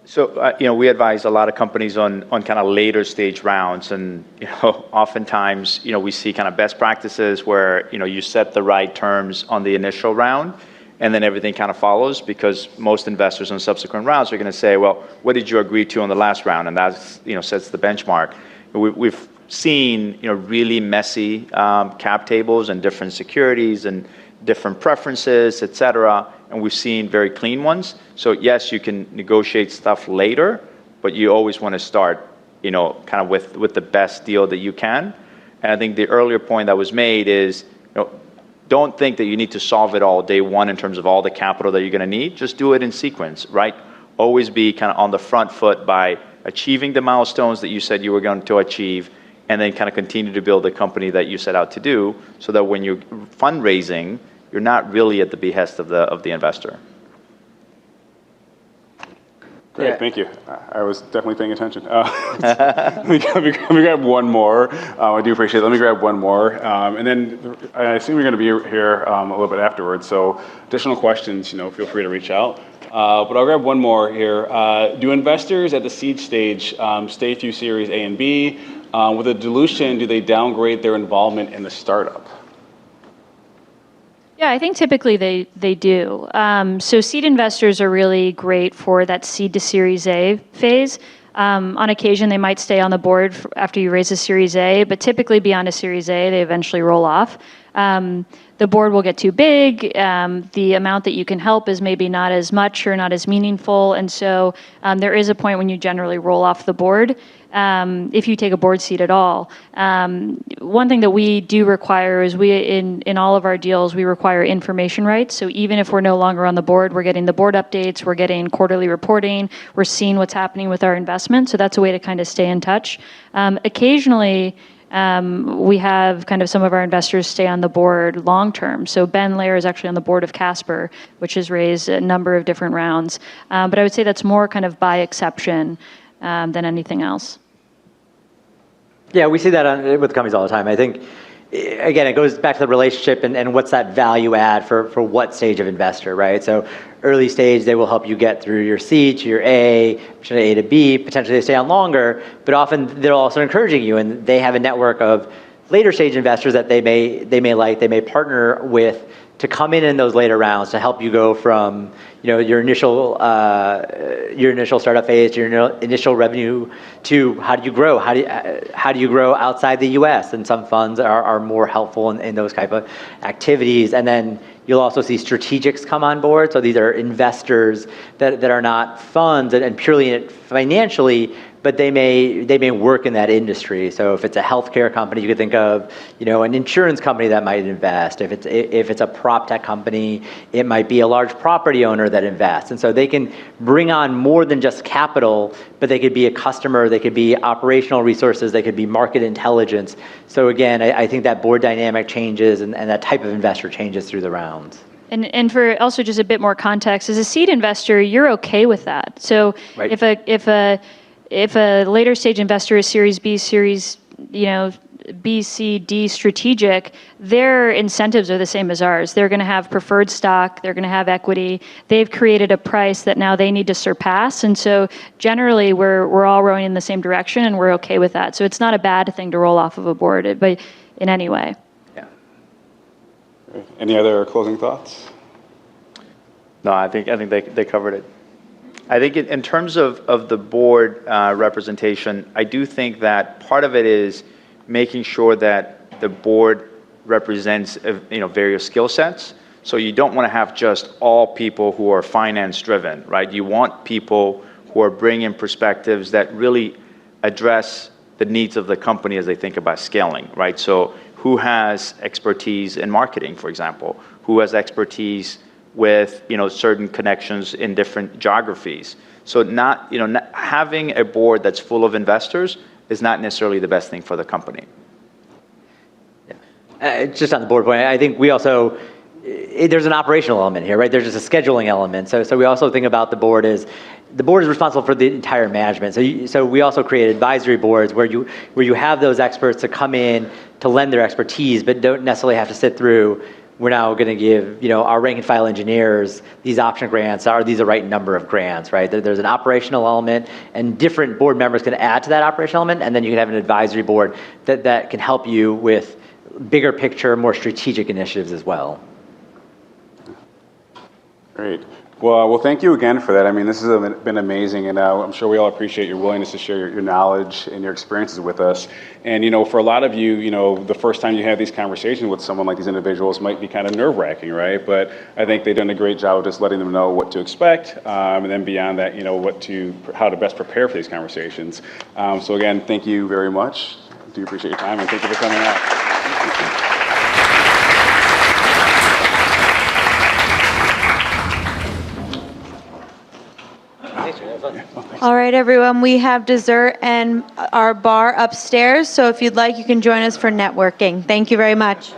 So, we advise a lot of companies on kind of later stage rounds, and, oftentimes, we see kind of best practices where, you set the right terms on the initial round, and then everything kind of follows, because most investors on subsequent rounds are going to say, well, what did you agree to on the last round? And that's, sets the benchmark. We've seen, really messy cap tables and different securities and different preferences, et cetera. And we've seen very clean ones. So yes, you can negotiate stuff later, but you always want to start, kind of with the best deal that you can. And I think the earlier point that was made is, don't think that you need to solve it all day one in terms of all the capital that you're going to need. Just do it in sequence, right? Always be kind of on the front foot by achieving the milestones that you said you were going to achieve, and then kind of continue to build the company that you set out to do, so that when you're fundraising, you're not really at the behest of the investor. Great, yeah. Thank you. I was definitely paying attention. Let me grab one more. I do appreciate it. Let me grab one more. And then I assume you're going to be here a little bit afterwards. So additional questions, feel free to reach out. But I'll grab one more here. Do investors at the seed stage stay through Series A and B? With a dilution, do they downgrade their involvement in the startup? Yeah, I think typically they do. So seed investors are really great for that seed to Series A phase. On occasion, they might stay on the board after you raise a Series A, but typically beyond a Series A, they eventually roll off. The board will get too big. The amount that you can help is maybe not as much or not as meaningful. And so there is a point when you generally roll off the board. if you take a board seat at all. One thing that we do require is in all of our deals, we require information rights. So even if we're no longer on the board, we're getting the board updates, we're getting quarterly reporting, we're seeing what's happening with our investment. So that's a way to kind of stay in touch. Occasionally, we have kind of some of our investors stay on the board long term. So Ben Lerer is actually on the board of Casper, which has raised a number of different rounds. But I would say that's more kind of by exception than anything else. Yeah, we see that with companies all the time. I think, again, it goes back to the relationship and what's that value add for what stage of investor, right? So early stage, they will help you get through your C to your A to B, potentially they stay on longer, but often they're also encouraging you, and they have a network of later stage investors that they may partner with to come in those later rounds to help you go from your initial startup phase to your initial revenue to how do you grow? How do you grow outside the U.S.? And some funds are more helpful in those type of activities. And then you'll also see strategics come on board. So these are investors that are not funds and purely in it financially, but they may work in that industry. So if it's a healthcare company, you could think of an insurance company that might invest. If it's a prop tech company, it might be a large property owner that invests. And so they can bring on more than just capital, but they could be a customer, they could be operational resources, they could be market intelligence. So again, I think that board dynamic changes and that type of investor changes through the rounds. And for also just a bit more context, as a seed investor, you're okay with that. So right. If a later stage investor is Series B, B, C, D strategic, their incentives are the same as ours. They're going to have preferred stock. They're going to have equity. They've created a price that now they need to surpass. And so generally, we're all rowing in the same direction, and we're okay with that. So it's not a bad thing to roll off of a board, but in any way. Yeah. Any other closing thoughts? No, I think they covered it. I think in terms of the board representation, I do think that part of it is making sure that the board represents various skill sets. So you don't want to have just all people who are finance driven, right? You want people who are bringing perspectives that really address the needs of the company as they think about scaling, right? So who has expertise in marketing, for example? Who has expertise with certain connections in different geographies? So not having a board that's full of investors is not necessarily the best thing for the company. Yeah. Just on the board point, I think we also there's an operational element here, right? There's just a scheduling element. So we also think about the board is responsible for the entire management. So we also create advisory boards where you have those experts to come in to lend their expertise, but don't necessarily have to sit through. We're now going to give, our rank and file engineers these option grants. Are these the right number of grants, right? There's an operational element, and different board members can add to that operational element, and then you can have an advisory board that can help you with bigger picture, more strategic initiatives as well. Great. Well, thank you again for that. I mean, this has been amazing, and I'm sure we all appreciate your willingness to share your knowledge and your experiences with us. And, for a lot of you, the first time you have these conversations with someone like these individuals might be kind of nerve-wracking, right? But I think they've done a great job of just letting them know what to expect, and then beyond that, how to best prepare for these conversations. So again, thank you very much. I do appreciate your time, and thank you for coming out. All right, everyone, we have dessert and our bar upstairs, so if you'd like, you can join us for networking. Thank you very much.